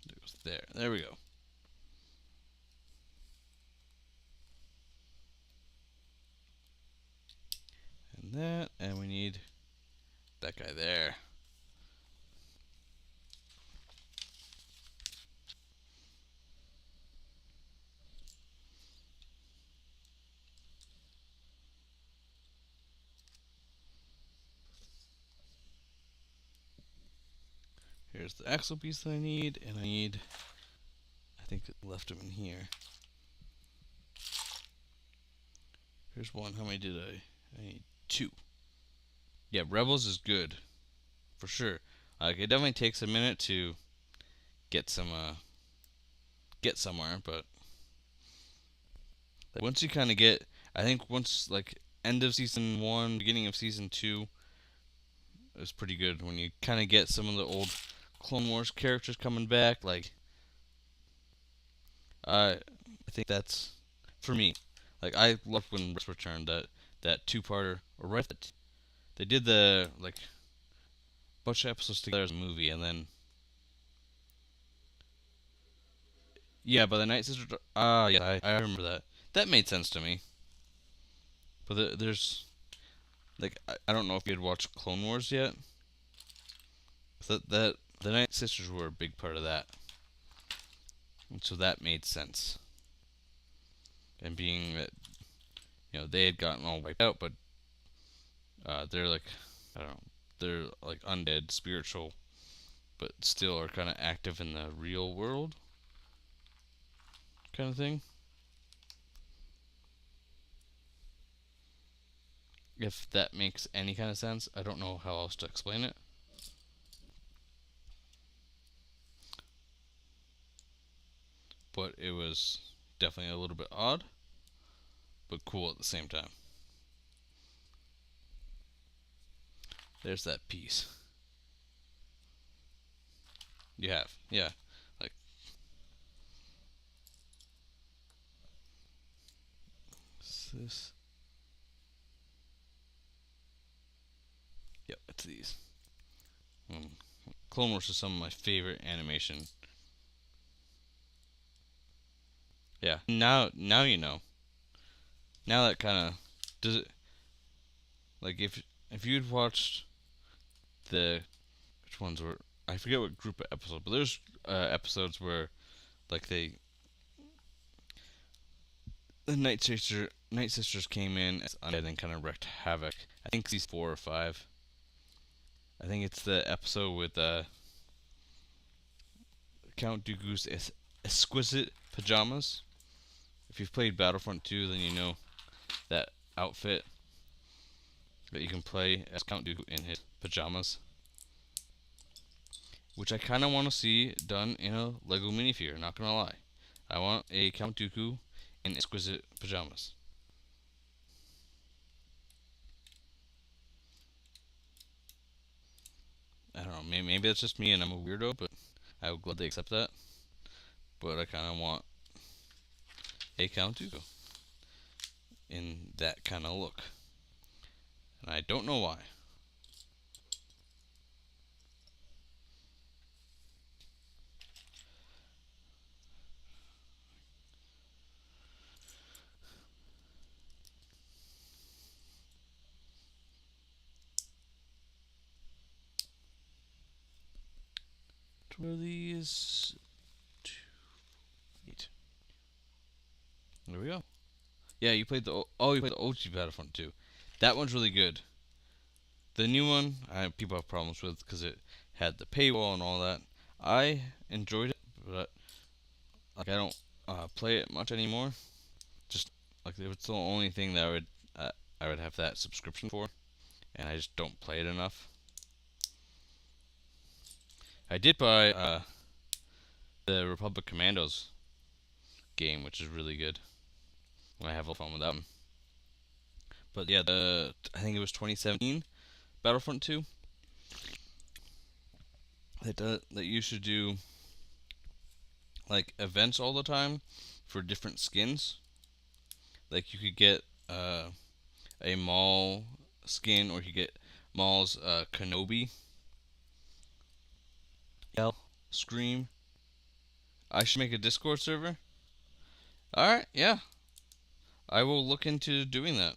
It goes there. There we go. And that, and we need that guy there. Here's the axle piece that I need, and I think it left them in here. Here's one. How many did I need 2. Yeah, Rebels is good, for sure. It definitely takes a minute to get somewhere, but once you kind of get, I think once like end of season 1, beginning of season 2, is pretty good when you kind of get some of the old Clone Wars characters coming back. Like, I think that's for me. Like, I love when Rebels returned that 2-parter, or right that they did the like bunch of episodes together as a movie, and then yeah, by the Night Sister. Yeah, I remember that. That made sense to me. But there's like I don't know if you had watched Clone Wars yet. That the Night Sisters were a big part of that, and so that made sense. And being that they had gotten all wiped out, but they're like I don't know, they're like undead, spiritual, but still are kind of active in the real world, kind of thing. If that makes any kind of sense, I don't know how else to explain it. But it was definitely a little bit odd, but cool at the same time. There's that piece. You have, yeah. Like, this. Yep, it's these. Clone Wars is some of my favorite animation. Yeah. Now you know. Now that kind of does it. Like if you'd watched the which ones were I forget what group of episodes, but there's episodes where like the Night Sisters came in and then kind of wreaked havoc. I think these 4 or 5. I think it's the episode with Count Dooku's exquisite pajamas. If you've played Battlefront 2, then you know that outfit that you can play as Count Dooku in his pajamas, which I kind of want to see done in a Lego minifigure. Not gonna lie, I want a Count Dooku in exquisite pajamas. I don't know. Maybe that's just me and I'm a weirdo, but I would gladly accept that. But I kind of want a Count Dooku in that kind of look, and I don't know why. What are these? 2, 8. There we go. Yeah, you played the OG Battlefront 2. That one's really good. The new one, people have problems with because it had the paywall and all that. I enjoyed it, but like I don't play it much anymore. Just like it's the only thing that I would have that subscription for, and I just don't play it enough. I did buy the Republic Commandos game, which is really good. I have a lot of fun with that one. But yeah, I think it was 2017 Battlefront 2 that you should do like events all the time for different skins. Like you could get a Maul skin, or you could get Maul's Kenobi. Yell, scream. I should make a Discord server. All right, yeah, I will look into doing that.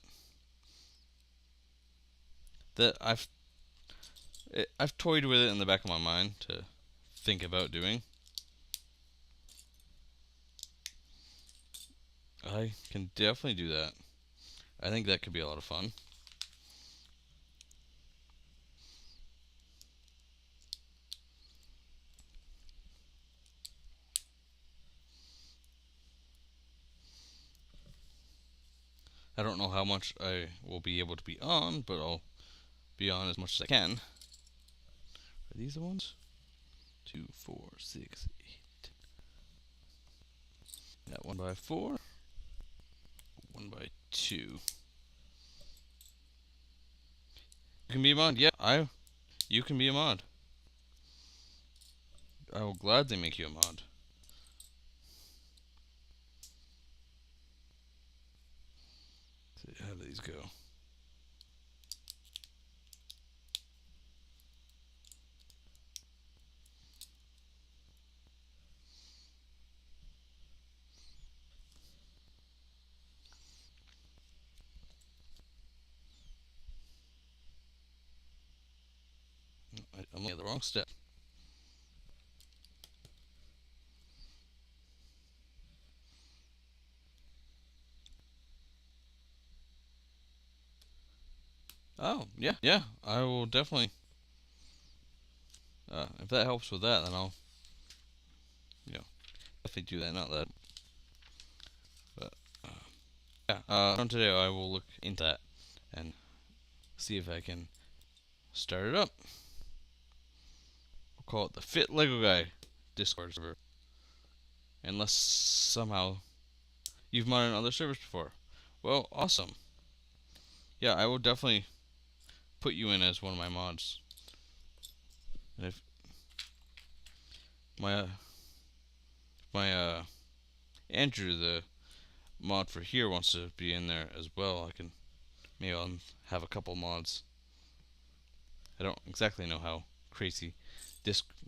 That I've toyed with it in the back of my mind to think about doing. I can definitely do that. I think that could be a lot of fun. I don't know how much I will be able to be on, but I'll be on as much as I can. Are these the ones? 2, 4, 6, 8. Got 1 by 4. 1 by 2. You can be a mod. Yeah, you can be a mod. I will gladly make you a mod. How do these go? I'm looking at the wrong step. Oh, yeah. I will definitely. If that helps with that, then I'll, definitely do that. Not that, but yeah. On today, I will look into that and see if I can start it up. We'll call it the FitLegoGuy Discord server, unless somehow you've modded on other servers before. Well, awesome. Yeah, I will definitely put you in as one of my mods. And if my Andrew, the mod for here, wants to be in there as well, maybe I'll have a couple mods. I don't exactly know how crazy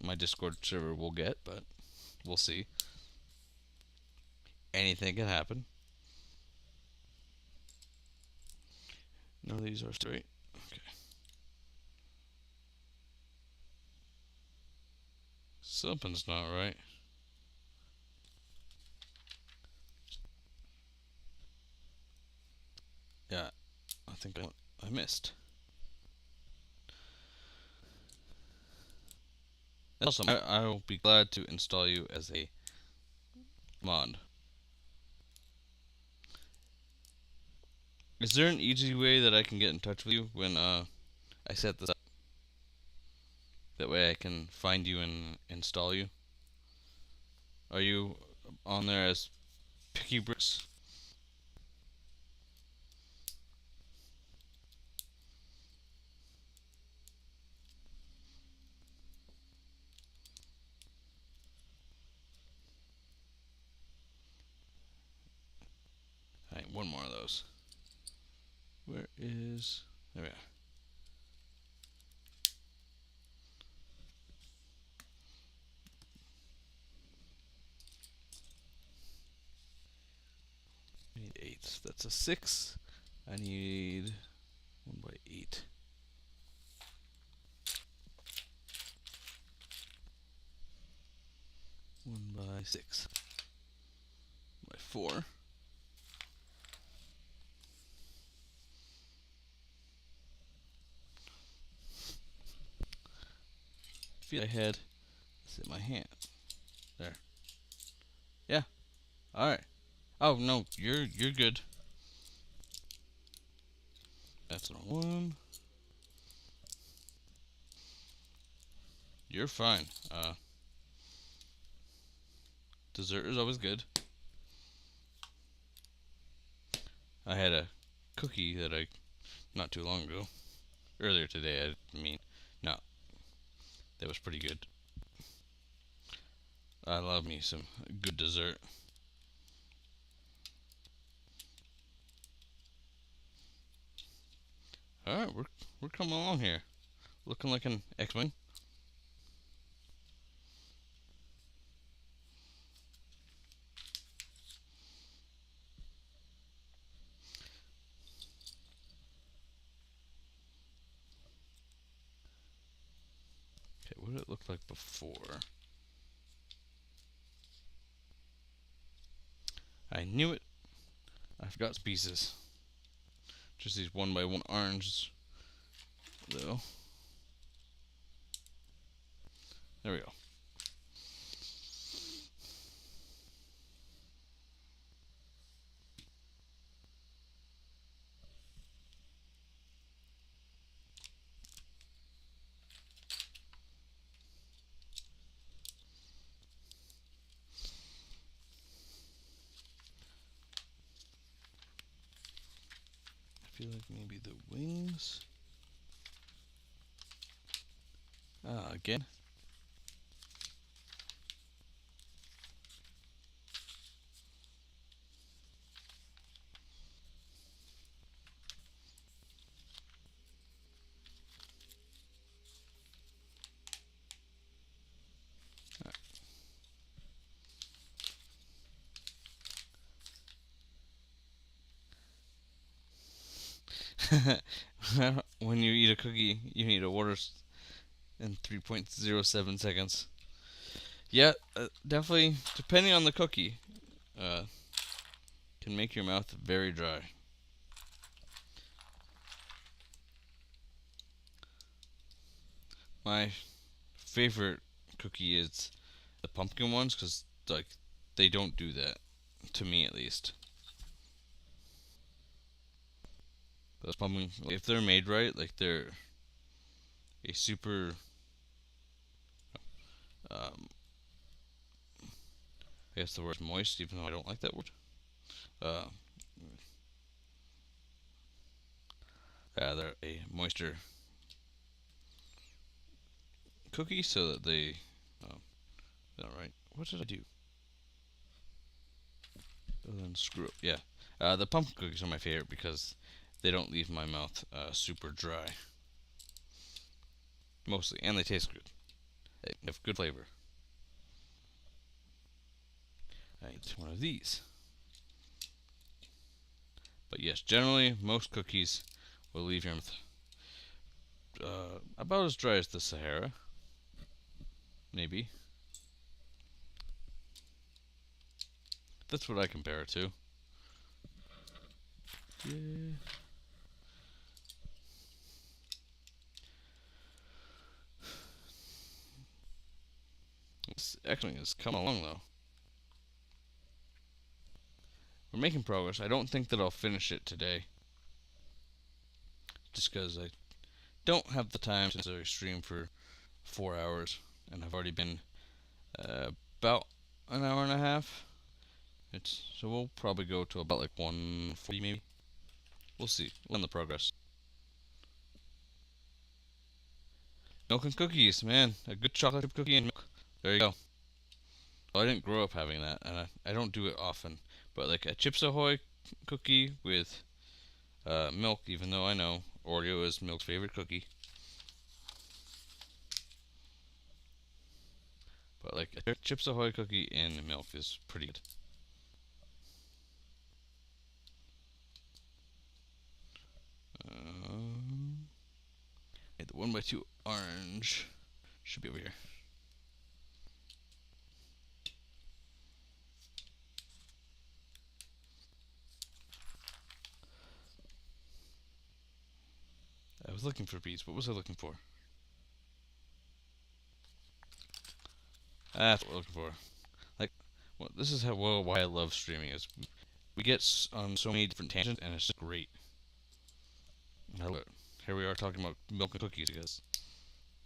my Discord server will get, but we'll see. Anything can happen. None of these are straight. Something's not right. Yeah, I think I missed. Awesome. I will be glad to install you as a mod. Is there an easy way that I can get in touch with you when I set this up? That way I can find you and install you. Are you on there as Picky Bricks? Alright, one more of those. Where is... There we are. I need 8. That's a 6. I need 1 by 8. One by 6. By 4. Feel I had this in my hand. There. Yeah. Alright. Oh no, you're good. That's the wrong one. You're fine. Dessert is always good. I had a cookie that not too long ago. Earlier today, I mean. No. That was pretty good. I love me some good dessert. Alright, we're coming along here. Looking like an Xwing. Okay, what did it look like before? I knew it. I forgot pieces. Just these 1 by 1 oranges, though. There we go. I feel like maybe the wings. Again. When you eat a cookie, you need a water in 3.07 seconds. Yeah, definitely, depending on the cookie, can make your mouth very dry. My favorite cookie is the pumpkin ones, because like they don't do that, to me at least. Those pumpkin, if they're made right, like they're a super um, I guess the word is moist, even though I don't like that word. They're a moisture cookie, so that they. All right. What did I do? Other than screw up. Yeah. The pumpkin cookies are my favorite because they don't leave my mouth super dry. Mostly, and they taste good. They have good flavor. I need one of these. But yes, generally, most cookies will leave your mouth about as dry as the Sahara. Maybe. That's what I compare it to. Yeah. This Xwing is coming along though. We're making progress. I don't think that I'll finish it today. Just because I don't have the time since I stream for 4 hours. And I've already been about an hour and a half. So we'll probably go to about like 1:40 maybe. We'll see. We'll end the progress. Milk and cookies, man. A good chocolate chip cookie and milk. There you go. Well, I didn't grow up having that, and I don't do it often. But like a Chips Ahoy cookie with milk, even though I know Oreo is Milk's favorite cookie. But like a Chips Ahoy cookie and milk is pretty good. The 1x2 orange should be over here. I was looking for bees. What was I looking for? That's what we're looking for. Like, well, this is why I love streaming is we get on so many different tangents, and it's just great. Here we are talking about milk and cookies because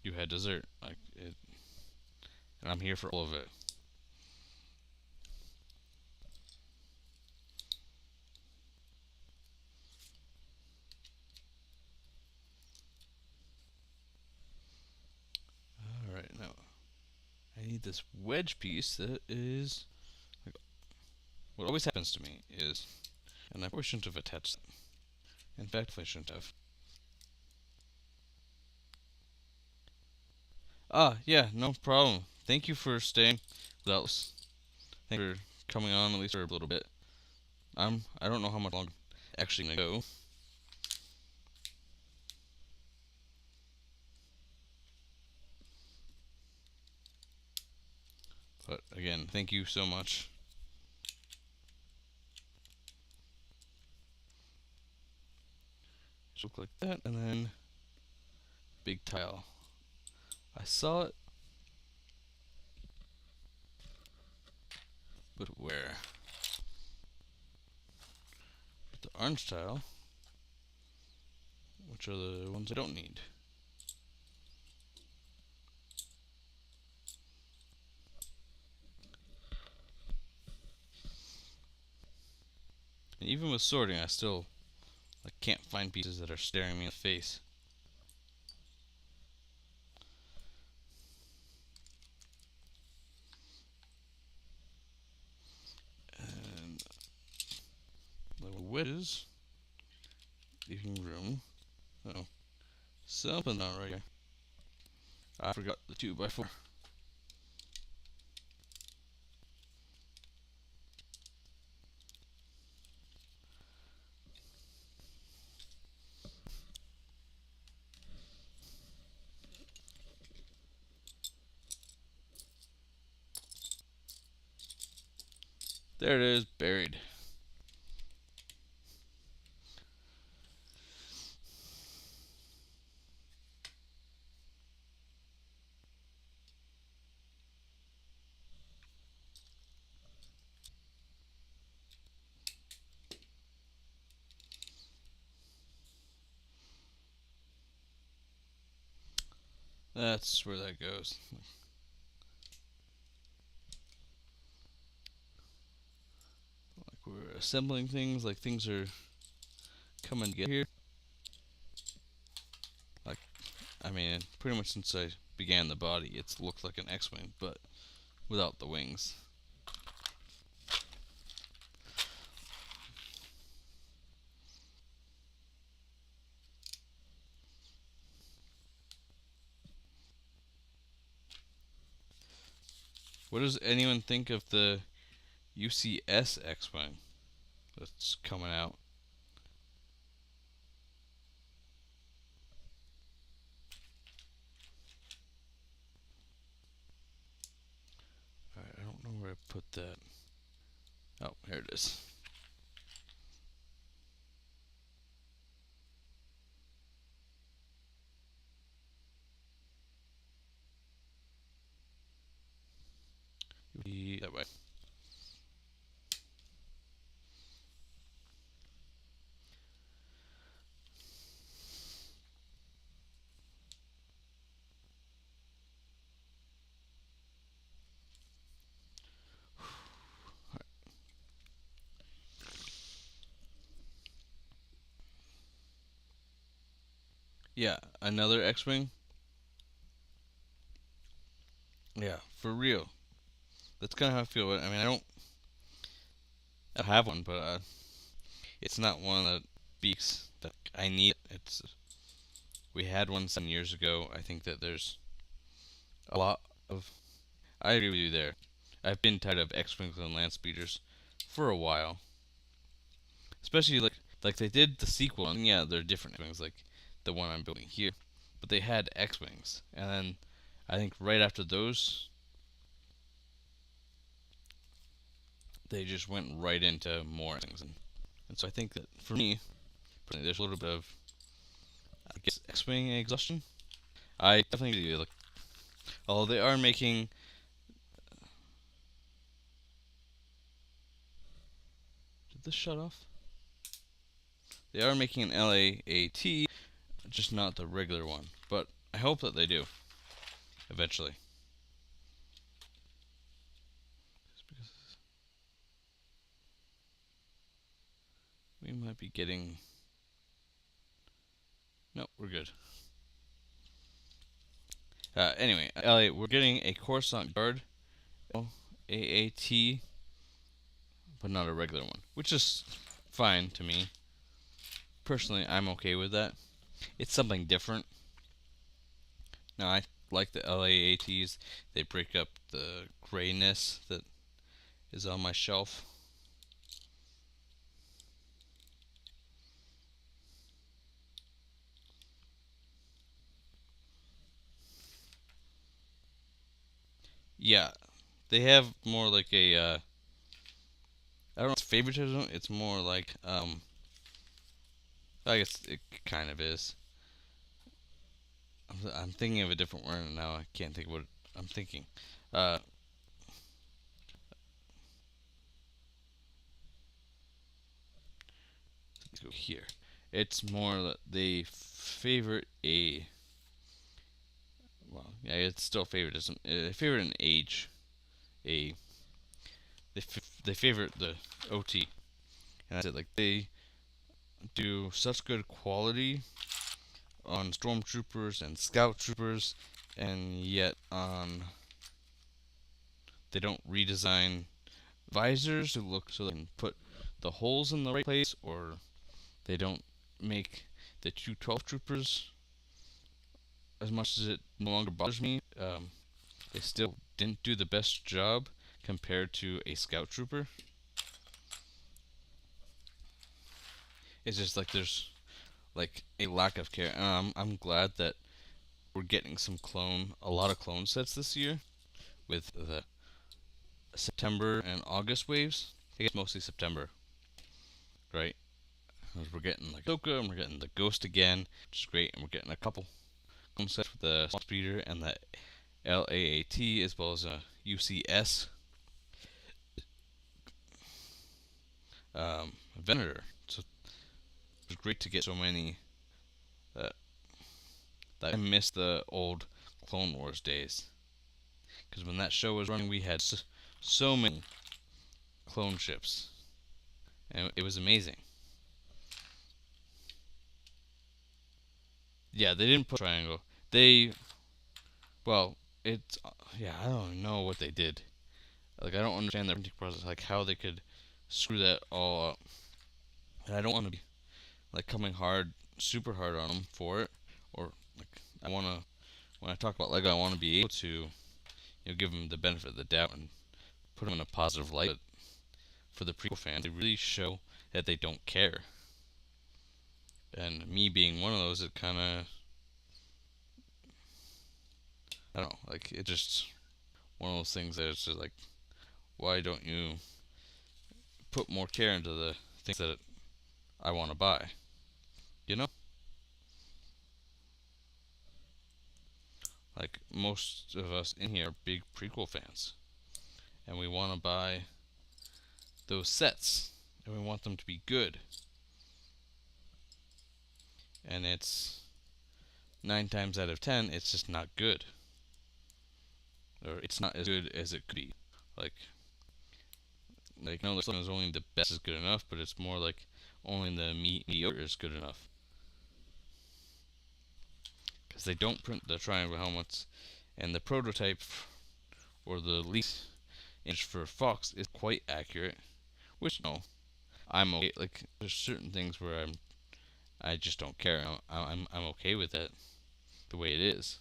you had dessert, like it, and I'm here for all of it. All right, now I need this wedge piece that is like, what always happens to me is, and I probably shouldn't have attached that. In fact, I shouldn't have. Ah, yeah, no problem. Thank you for staying without us. Thank you for coming on at least for a little bit. I don't know how much longer actually gonna go. But again, thank you so much. Just look like that, and then big tile. I saw it, but where? The orange tile, which are the ones I don't need. And even with sorting, I still can't find pieces that are staring me in the face. And the wedges leaving room. Oh, something not right here. I forgot the 2x4. There it is, buried. That's where that goes. Like we're assembling things, like things are coming together here. Like, I mean, pretty much since I began the body, it's looked like an Xwing, but without the wings. What does anyone think of the UCS Xwing that's coming out? Alright, I don't know where I put that. Oh, here it is. That way. Yeah, another Xwing. Yeah, for real. That's kind of how I feel. I mean, I don't have one, but it's not one that speaks that I need. It's We had one 7 years ago. I think that there's a lot of. I agree with you there. I've been tired of X-wings and land speeders for a while, especially like they did the sequel. And yeah, they're different X-wings, like the one I'm building here, but they had X-wings, and then I think right after those, they just went right into more things, and so I think that for me, there's a little bit of, I guess, X-wing exhaustion. I definitely do. Like, although they are making. Did this shut off? They are making an LAAT, just not the regular one. But I hope that they do eventually. We might be getting. No, we're good. Anyway, LA, we're getting a Coruscant Guard AAT, but not a regular one, which is fine to me. Personally, I'm okay with that. It's something different. Now, I like the LAATs. They break up the grayness that is on my shelf. Yeah, they have more like a I don't know if it's favoritism. It's more like I guess it kind of is. I'm thinking of a different word now. I can't think of what I'm thinking. Uh, let's go here. It's more that they favor a. Well, yeah, it's still favoritism. They favor an age. A. They favor the OT, and that's it. Like they do such good quality on stormtroopers and scout troopers, and yet on they don't redesign visors to look so they can put the holes in the right place, or they don't make the 212 troopers as much as it no longer bothers me. They still didn't do the best job compared to a scout trooper. It's just like there's like a lack of care. I'm glad that we're getting a lot of clone sets this year with the September and August waves. I guess mostly September, right? We're getting like Ahsoka and we're getting the Ghost again, which is great, and we're getting a couple clone sets with the speeder and the LAAT as well as a UCS Venator. So it was great to get so many. Uh, that I miss the old Clone Wars days, because when that show was running, we had so many clone ships, and it was amazing. Yeah, they didn't put triangle. They well, it's yeah, I don't know what they did. Like I don't understand their printing process, like how they could screw that all up. And I don't want to be like coming super hard on them for it, or like I want to when I talk about Lego, I want to be able to give them the benefit of the doubt and put them in a positive light. But for the prequel fans, they really show that they don't care. And me being one of those, it kind of I don't know, like it just one of those things that it's just like, why don't you put more care into the things that I want to buy. You know? Like, most of us in here are big prequel fans. And we want to buy those sets. And we want them to be good. And it's 9 times out of 10, it's just not good. Or it's not as good as it could be. Like no, there's only the best is good enough, but it's more like only the mediocre is good enough. Because they don't print the triangle helmets, and the prototype or the least image for Fox is quite accurate. Which no, I'm okay. Like, there's certain things where I just don't care. I'm okay with it the way it is.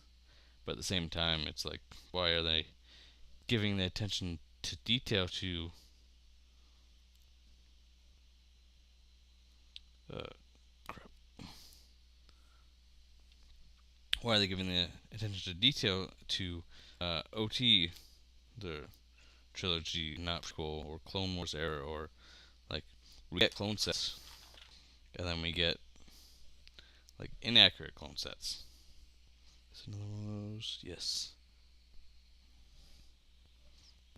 But at the same time, it's like, why are they giving the attention to detail to crap. Why are they giving the attention to detail to OT, the trilogy, not prequel, or Clone Wars era, or like we get clone sets, and then we get like inaccurate clone sets. Is another one of those? Yes.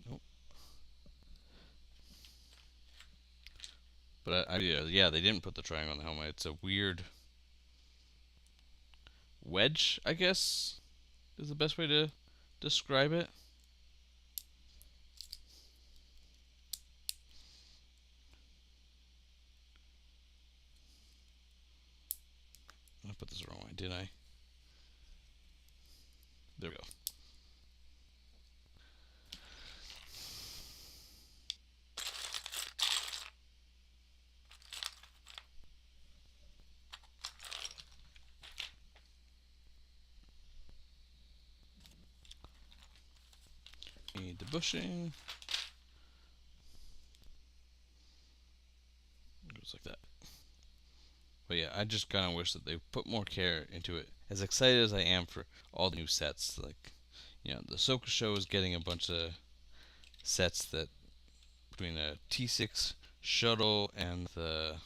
Nope. But yeah, they didn't put the triangle on the helmet. It's a weird wedge, I guess, is the best way to describe it. I put this the wrong way, didn't I? There we go. Need the bushing. It goes like that. But yeah, I just kind of wish that they put more care into it. As excited as I am for all the new sets, like, you know, the Ahsoka show is getting a bunch of sets that between the T6 shuttle and the,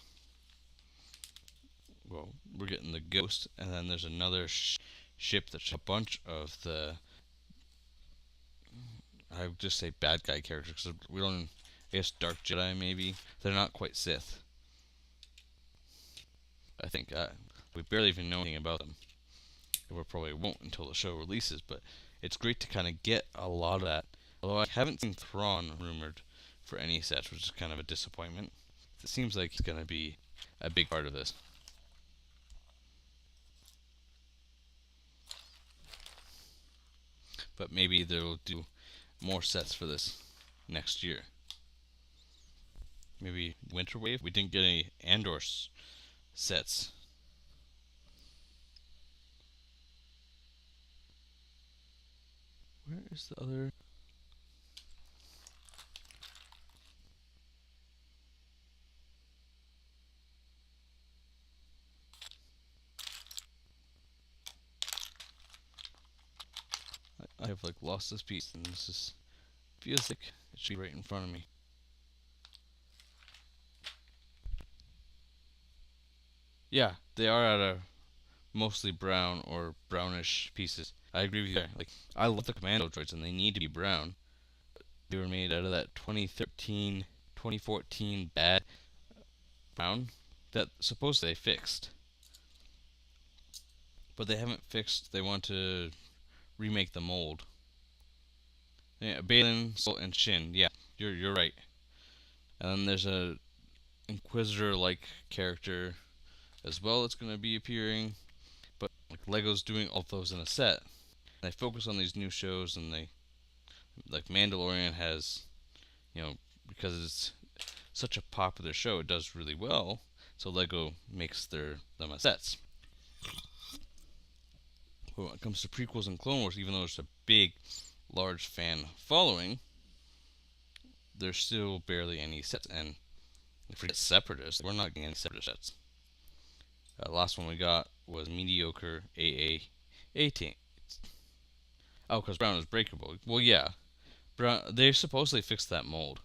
well, we're getting the Ghost, and then there's another ship that's a bunch of the, I would just say bad guy characters, because we don't, I guess Dark Jedi maybe. They're not quite Sith. I think we barely even know anything about them. We probably won't until the show releases, but it's great to kind of get a lot of that. Although I haven't seen Thrawn rumored for any sets, which is kind of a disappointment. It seems like he's going to be a big part of this. But maybe they'll do more sets for this next year. Maybe Winter Wave? We didn't get any Andor sets. Where is the other? I have like lost this piece, and this is feels like it should be right in front of me. Yeah, they are out of mostly brown or brownish pieces. I agree with you there. Like, I love the commando droids, and they need to be brown. They were made out of that 2013, 2014 bad brown that supposedly they fixed. But they haven't fixed. They want to remake the mold. Yeah, Balin, Salt, and Shin. Yeah, you're right. And then there's a Inquisitor-like character as well that's going to be appearing. But like Lego's doing all those in a set. They focus on these new shows, and they like Mandalorian has, you know, because it's such a popular show, it does really well. So Lego makes them as sets. But when it comes to prequels and Clone Wars, even though it's a big, large fan following, there's still barely any sets. And if we get Separatists, we're not getting any Separatist sets. Last one we got was mediocre AA-18. Oh, because brown is breakable. Well, yeah. Brown, they supposedly fixed that mold.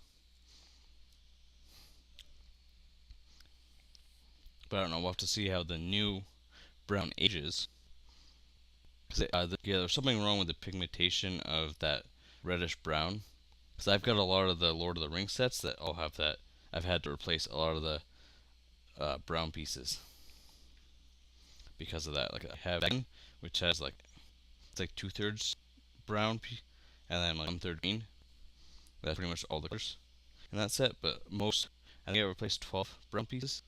But I don't know. We'll have to see how the new brown ages. Cause yeah, there's something wrong with the pigmentation of that reddish brown. Because I've got a lot of the Lord of the Rings sets that all have that. I've had to replace a lot of the brown pieces because of that. Like I have Xwing, which has like it's like 2/3 brown, and then like 1/3 green. That's pretty much all the colors in that set. But most, I think I replaced 12 brown pieces.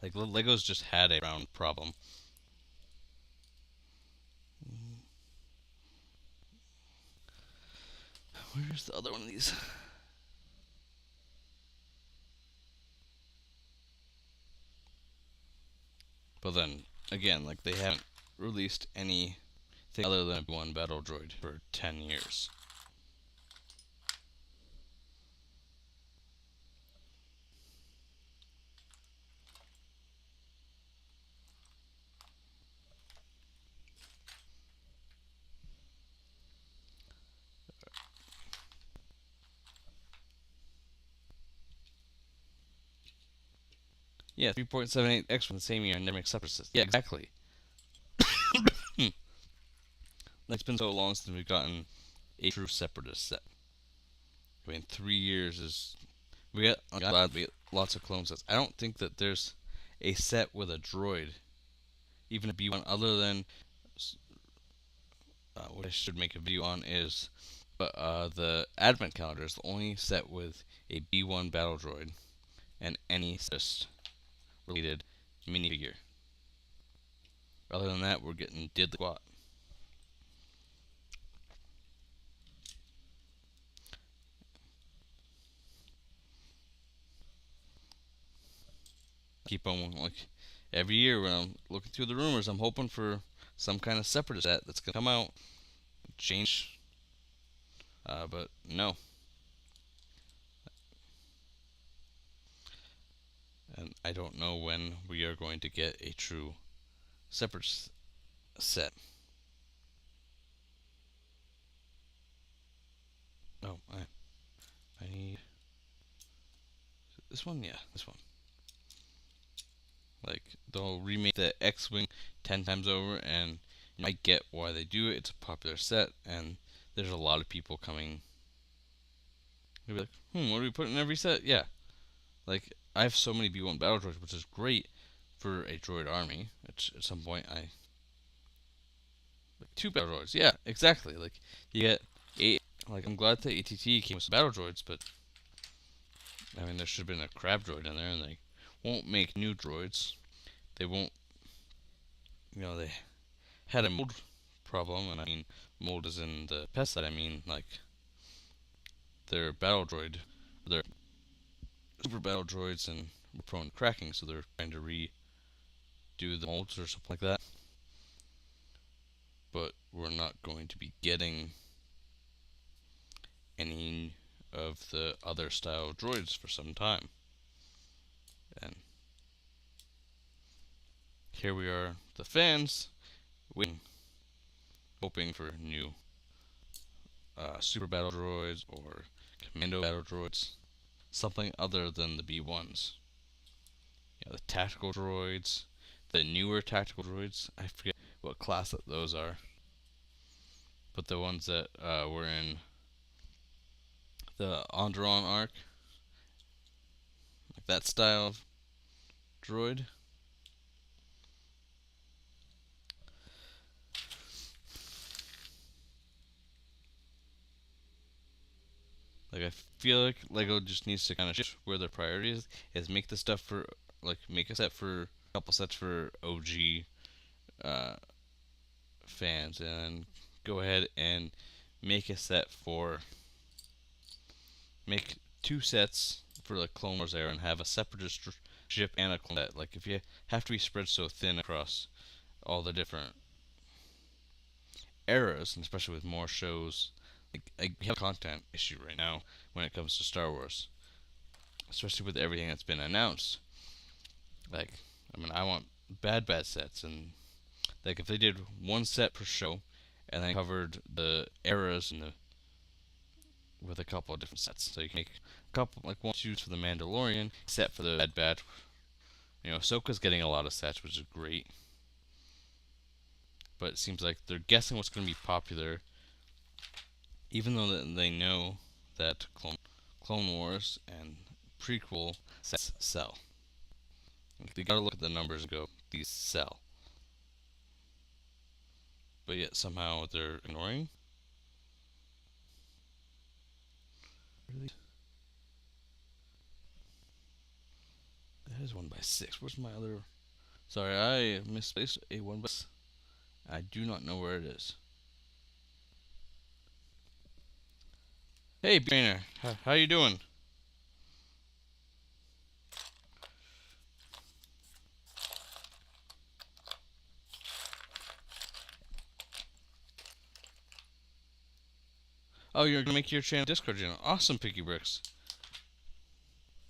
Like Legos just had a brown problem. Where's the other one of these? But then again, like they haven't released anything other than one battle droid for 10 years. Yeah, 3.78 X from the same year and never makes separatists. Yeah, exactly. It's been so long since we've gotten a true separatist set. I mean, 3 years is. We get lots of clone sets. I don't think that there's a set with a droid, even a B1, other than what I should make a video on is, but the Advent calendar is the only set with a B1 battle droid and any just related minifigure. Other than that, we're getting diddly squat. Keep on like every year when I'm looking through the rumors, I'm hoping for some kind of separatist set that's gonna come out, change. But no. And I don't know when we are going to get a true separatist set. Oh, I need this one. Yeah, this one. Like they'll remake the Xwing 10 times over, and I get why they do it. It's a popular set, and there's a lot of people coming. They'll be like, what do we put in every set? Yeah, like I have so many B1 battle droids, which is great for a droid army. At some point, I like 2 battle droids. Yeah, exactly. Like you get 8. Like I'm glad that ATT came with some battle droids, but I mean there should have been a crab droid in there, and they won't make new droids. They won't. They had a mold problem, and I mean mold is in the pest that I mean like their battle droid, their super battle droids, and were prone to cracking, so they're trying to redo the molds or something like that. But we're not going to be getting any of the other style droids for some time. And here we are, the fans, waiting, hoping for new super battle droids or commando battle droids, something other than the B1s. The tactical droids, the newer tactical droids, I forget what class that those are, but the ones that were in the Onderon arc, like that style of droid. Like I feel like Lego just needs to kind of shift where their priorities is. Make the stuff for make a set for a couple sets for OG fans, and go ahead and make a set for make 2 sets for the Clone Wars era and have a separatist ship and a clone set. Like if you have to be spread so thin across all the different eras, and especially with more shows. Like we have a content issue right now when it comes to Star Wars, especially with everything that's been announced. Like, I mean, I want bad sets, and like if they did 1 set per show, and then covered the eras and with a couple of different sets, so you can make couple, like one shoes for the Mandalorian, set for the Bad Batch. You know, Ahsoka's getting a lot of sets, which is great. But it seems like they're guessing what's going to be popular, even though they know that Clone Wars and prequel sets sell. They gotta look at the numbers and go, these sell. But yet somehow they're ignoring. Really? That is 1/6. Where's my other? Sorry, I misplaced a 1/6. I do not know where it is. Hey, trainer, how you doing? Oh, you're gonna make your channel Discord channel. Awesome, Picky Bricks.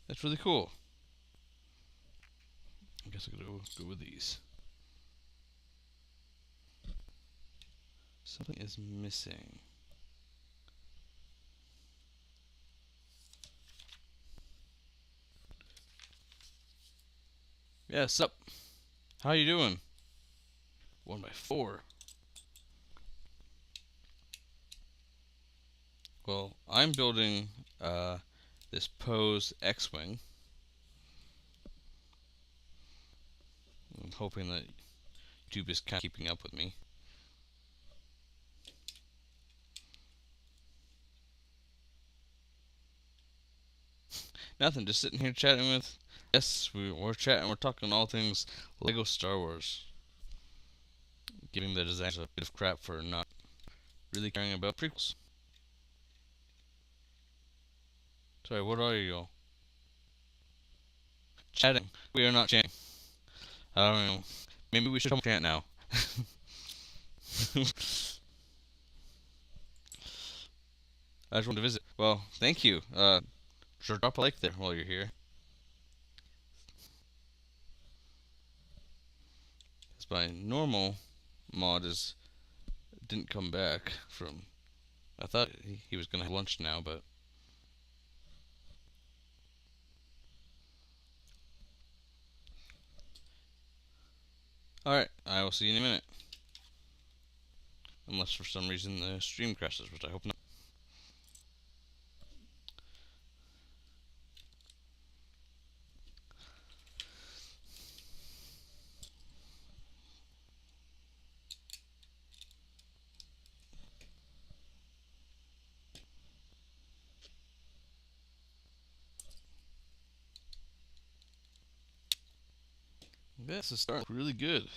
That's really cool. I guess I'm gonna go with these. Something is missing. Yeah, sup? How you doing? 1/4. Well, I'm building this Pose Xwing. I'm hoping that YouTube is kind of keeping up with me. Nothing, just sitting here chatting with. Yes, we're chatting. We're talking all things Lego Star Wars. Giving the designers a bit of crap for not really caring about prequels. Sorry, what are you all? Chatting. We are not chatting. I don't know. Maybe we should chant now. I just wanted to visit. Well, thank you. Sure, drop a like there while you're here. Because my normal mod didn't come back from. I thought he was gonna have lunch now, but. Alright, I will see you in a minute. Unless for some reason the stream crashes, which I hope not. This is starting really good.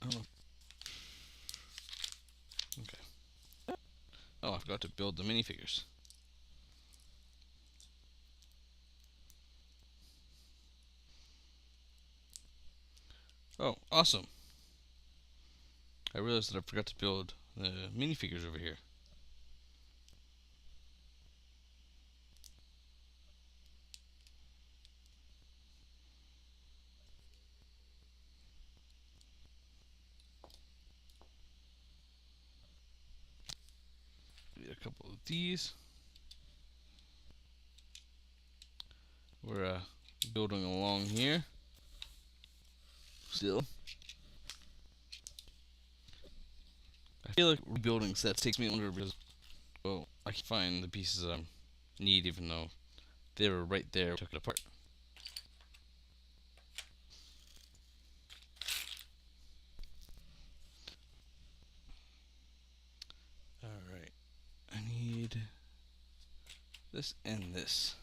I don't know. Okay. Oh, I forgot to build the minifigures. Oh, awesome. I realized that I forgot to build the minifigures over here. Need a couple of these. We're building along here. Still. I feel like rebuilding sets takes me longer because, well, I can find the pieces I need even though they were right there. I took it apart. Alright. I need this and this.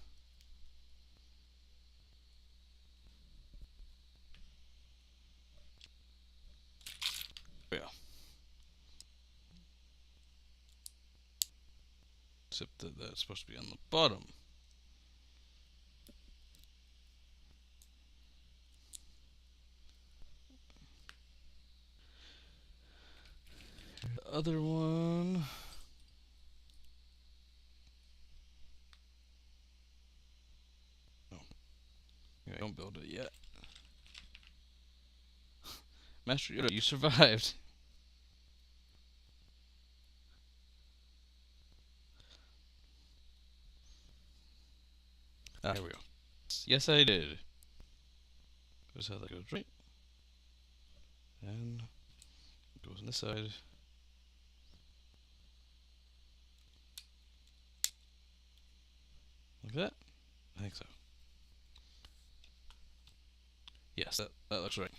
except that that's supposed to be on the bottom. The other one. Oh, I don't build it yet. Master Yoda, you survived. Ah, here we go. Yes, I did. That's how that goes, right? And it goes on this side. Like that? I think so. Yes, that looks right.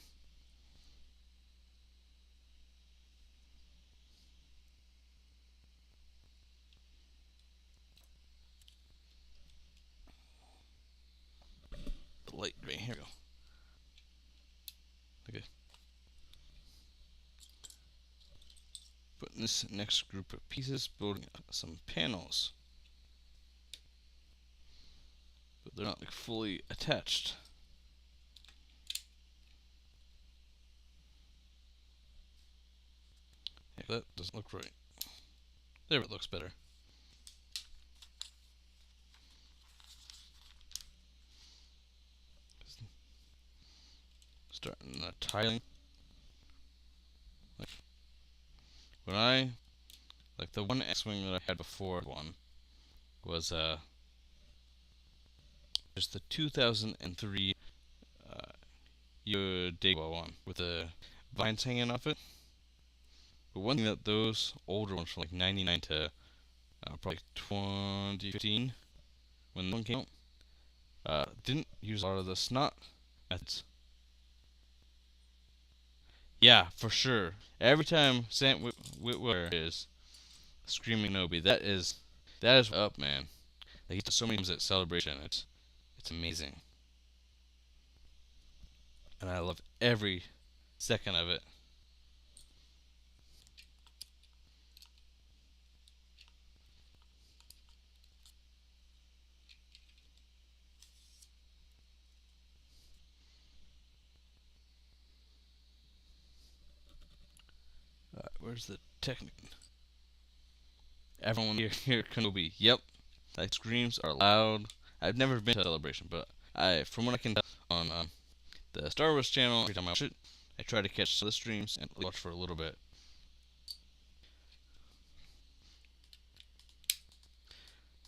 The light green. Here we go. Okay. Putting this next group of pieces, building some panels. But they're not like fully attached. Yeah, that doesn't look right. There, it looks better. Starting the tiling. Like when I like the one Xwing that I had before one was just the 2003 Yoda one with the vines hanging off it. But one thing that those older ones from like 99 to probably 2015 when the one came out didn't use a lot of the snot methods. Yeah, for sure. Every time Sam Witwer is screaming Nobi, that is up, man. Like he does so many times at Celebration. It's amazing, and I love every second of it. Where's the technique? Everyone here Kenobi. Yep, like screams are loud. I've never been to a Celebration, but from what I can tell on the Star Wars channel, every time I watch it, I try to catch the streams and watch for a little bit.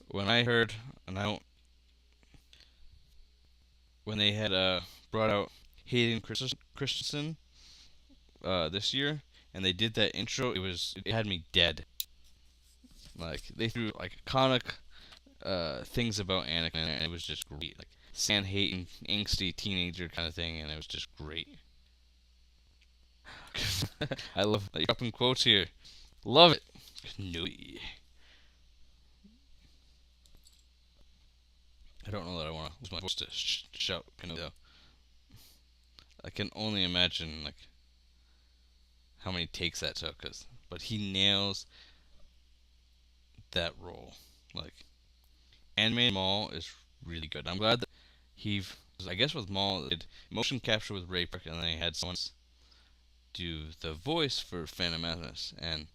When I heard, and I don't, when they had brought out Hayden Christensen this year, and they did that intro, it had me dead. Like they threw like iconic things about Anakin, and it was just great. Like sand hating, angsty teenager kind of thing, and it was just great. I love that you're dropping quotes here. Love it. Kenobi. I don't know that I want to use my voice to shout Kenobi though. I can only imagine like how many takes that took, but he nails that role. Like animated Maul is really good. I'm glad that I guess with Maul, did motion capture with Ray Park, and then he had someone do the voice for Phantom Menace, and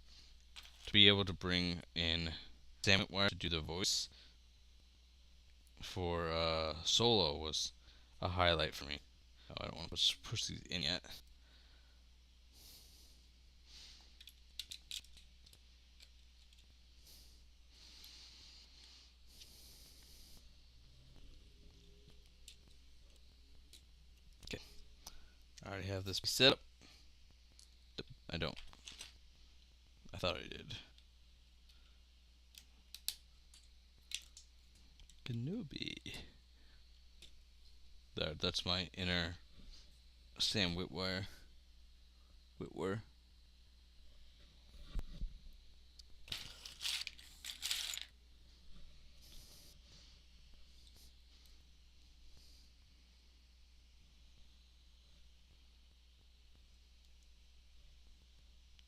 to be able to bring in Sam Witwer to do the voice for Solo was a highlight for me. Oh, I don't want to push these in yet. Okay, I already have this set up. I don't. I thought I did. Kenobi. There, that's my inner Sam Witwer.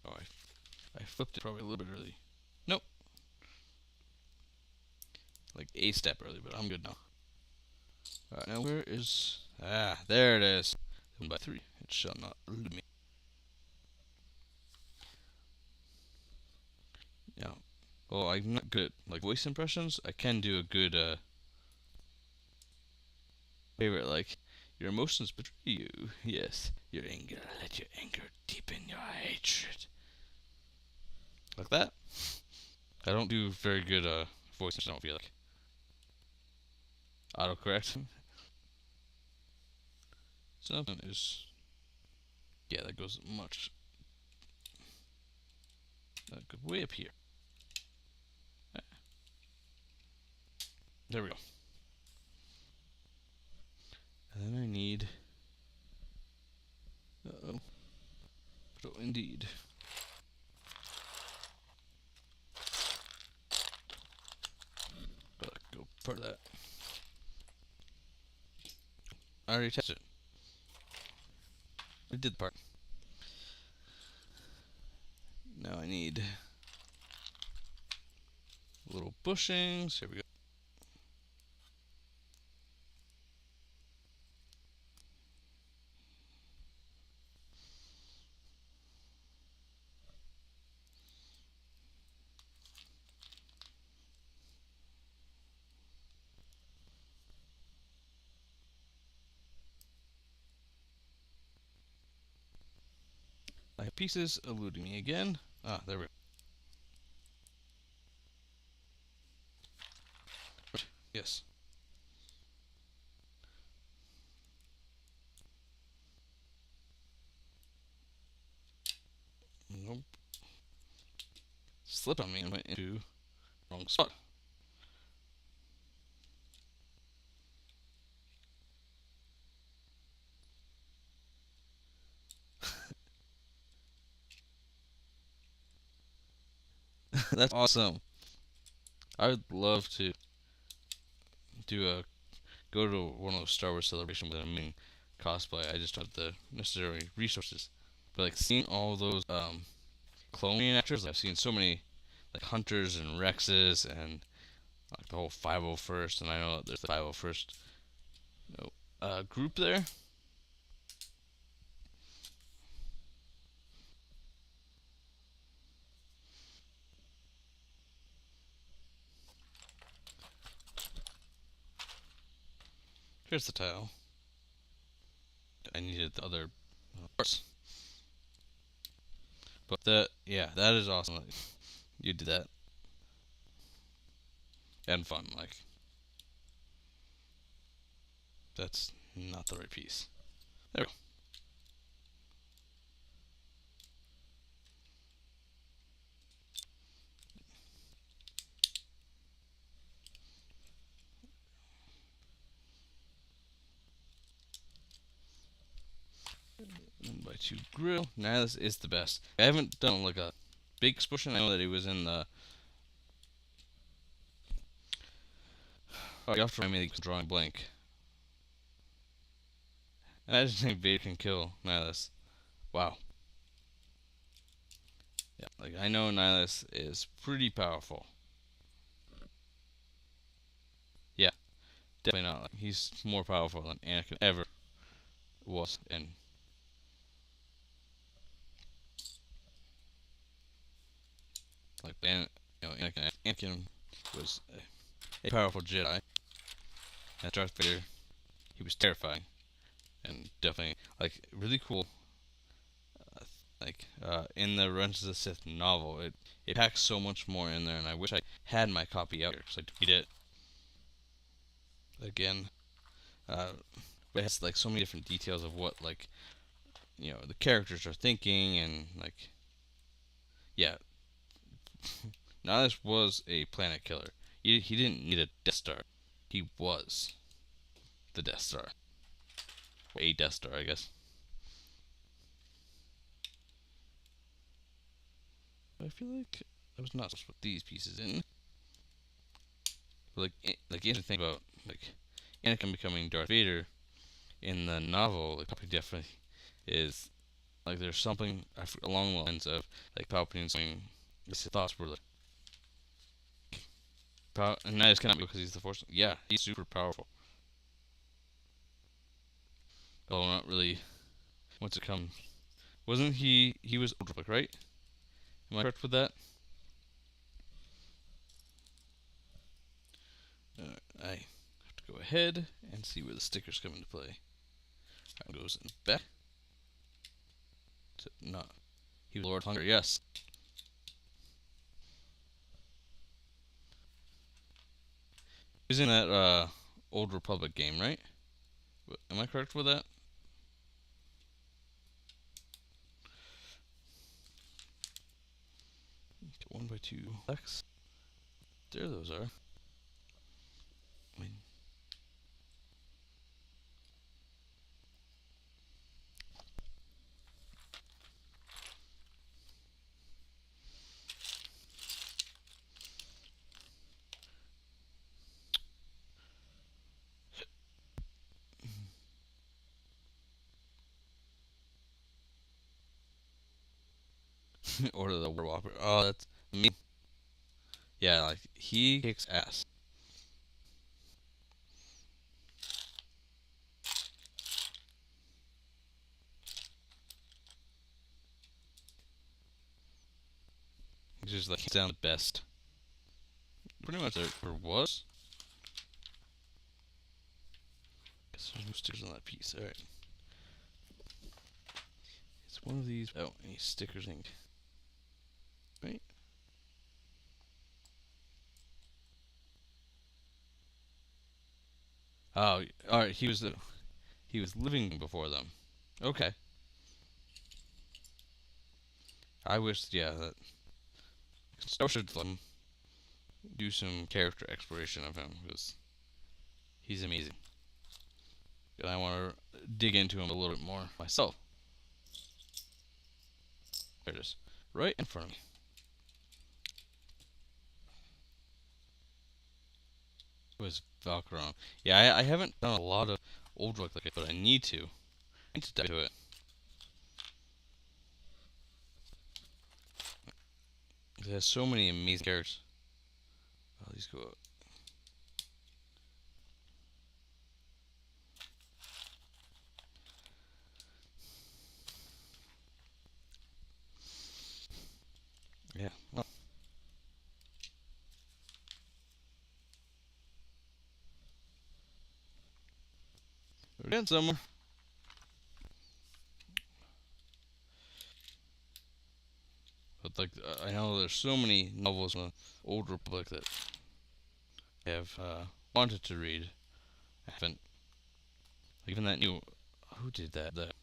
Oh, I flipped it probably a little bit early. Nope. a step early, but I'm good now. Alright, now where is... Ah, there it is. 7 by 3. It shall not elude me. Yeah. Well, I'm not good at like voice impressions. I can do a good favorite, like, your emotions betray you. Yes, your anger. Let your anger deepen your hatred. Like that. I don't do very good voices, I don't feel like. Autocorrect. Something is... Yeah, that goes much... That goes way up here. There we go. And then I need... Uh-oh. Oh, indeed. But go part of that. I already tested it. I did the part. Now I need little bushings. Here we go. I have pieces eluding me again. Ah, there we go. Right. Yes. Nope. Slipped on me and went into the wrong spot. That's awesome. I would love to do a go to one of those Star Wars celebrations with a amazing cosplay. I just don't have the necessary resources. But like seeing all those cloning actors, I've seen so many like Hunters and Rexes and like the whole 501st, and I know that there's the 501st group there. Here's the tile. I needed the other parts. But that, yeah, that is awesome. Like, you did that. And fun, like. That's not the right piece. There we go. 1x2 grill. Now this is the best. I haven't done like a big explosion. I know that he was in the... Oh, you have to remind me that he's drawing blank. I just think Vader can kill Nihilus. Wow. Yeah, like I know Nihilus is pretty powerful. Yeah, definitely not. Like, he's more powerful than Anakin ever was, and like Anakin was a powerful Jedi. And Darth Vader, he was terrifying, and definitely like really cool. In the Revenge of the Sith novel, it packs so much more in there, and I wish I had my copy out here because I'd read it again. But it has like so many different details of what like the characters are thinking, and like yeah, Nihilus was a planet killer. He didn't need a Death Star. He was the Death Star. Or a Death Star, I guess. I feel like I was not supposed to put these pieces in. But like the interesting thing about like Anakin becoming Darth Vader in the novel, like Palpatine definitely is like there's something along the lines of like Palpatine saying his thoughts were like power, and that is cannot be because he's the Force. Yeah, he's super powerful. Oh, not really. Once it comes, wasn't he? He was old, right? Am I correct with that? I have to go ahead and see where the stickers come into play. That goes in back. Not. He was Lord Hunger. Yes. He was in that Old Republic game, right? Am I correct with that? Okay, 1x2 X. There those are. I mean, Order the War Whopper. Oh, that's me. Yeah, like he kicks ass. He's just like sound the best. Pretty much there was. Guess there's no stickers on that piece. All right. It's one of these. Oh, any stickers ink. Right. Oh, all right. He was living before them. Okay. I wish, yeah, that Star should do some character exploration of him because he's amazing. And I want to dig into him a little bit more myself. There it is, right in front of me. It was Valkyron. Yeah, I haven't done a lot of old work like it, but I need to. I need to dive into it. It has so many amazing characters. Oh, these go up. Yeah. Well. We're getting somewhere. But like, I know there's so many novels in the Old Republic that I have wanted to read. I haven't. Like, even that new. Who did that? That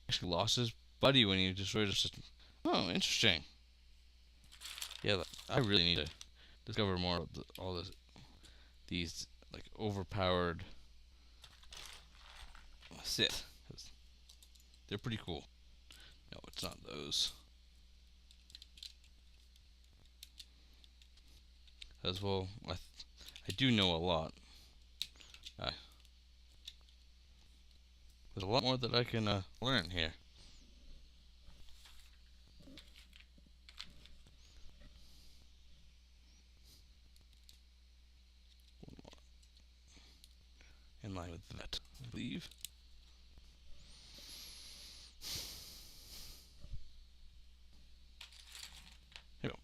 actually lost his buddy when he destroyed his system. Oh, interesting. Yeah, I really need to discover more of all these like overpowered Sith. They're pretty cool. No, it's not those. As well, I do know a lot. There's a lot more that I can learn here. In line with that, I believe. Here we go.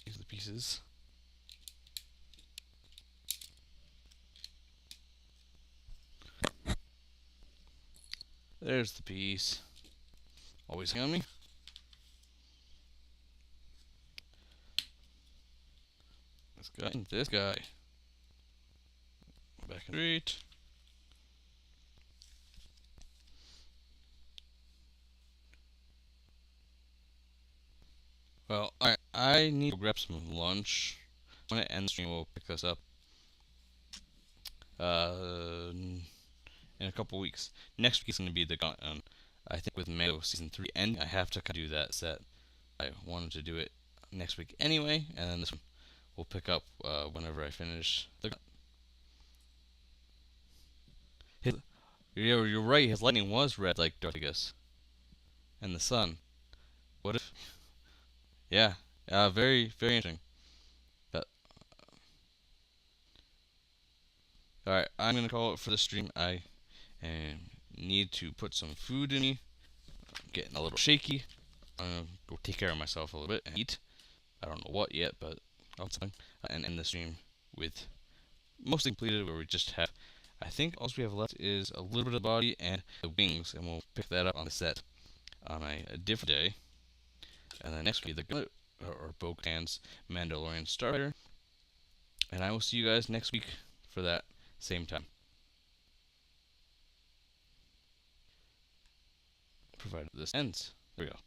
These are the pieces. There's the piece. Always hang on me. This guy and this guy. Back in the street. Well, alright, I need to grab some lunch. When I end the stream, we'll pick this up. In a couple weeks. Next week is going to be the I think with Mando season 3 ending, I have to do that set. I wanted to do it next week anyway, and then this one we'll pick up whenever I finish the. You're right. His lightning was red like Darth Vegas, and the sun. What if? Yeah, very very interesting. But Alright, I'm going to call it for the stream. I need to put some food in me. I'm getting a little shaky. I'm going to go take care of myself a little bit and eat. I don't know what yet, but I'll tell you. And end the stream with mostly completed, where we just have, I think all we have left is a little bit of the body and the wings, and we'll pick that up on the set on a different day. And then next will be the gun or Bo-Katan's Mandalorian Starfighter. And I will see you guys next week for that same time. Provided this ends. There we go.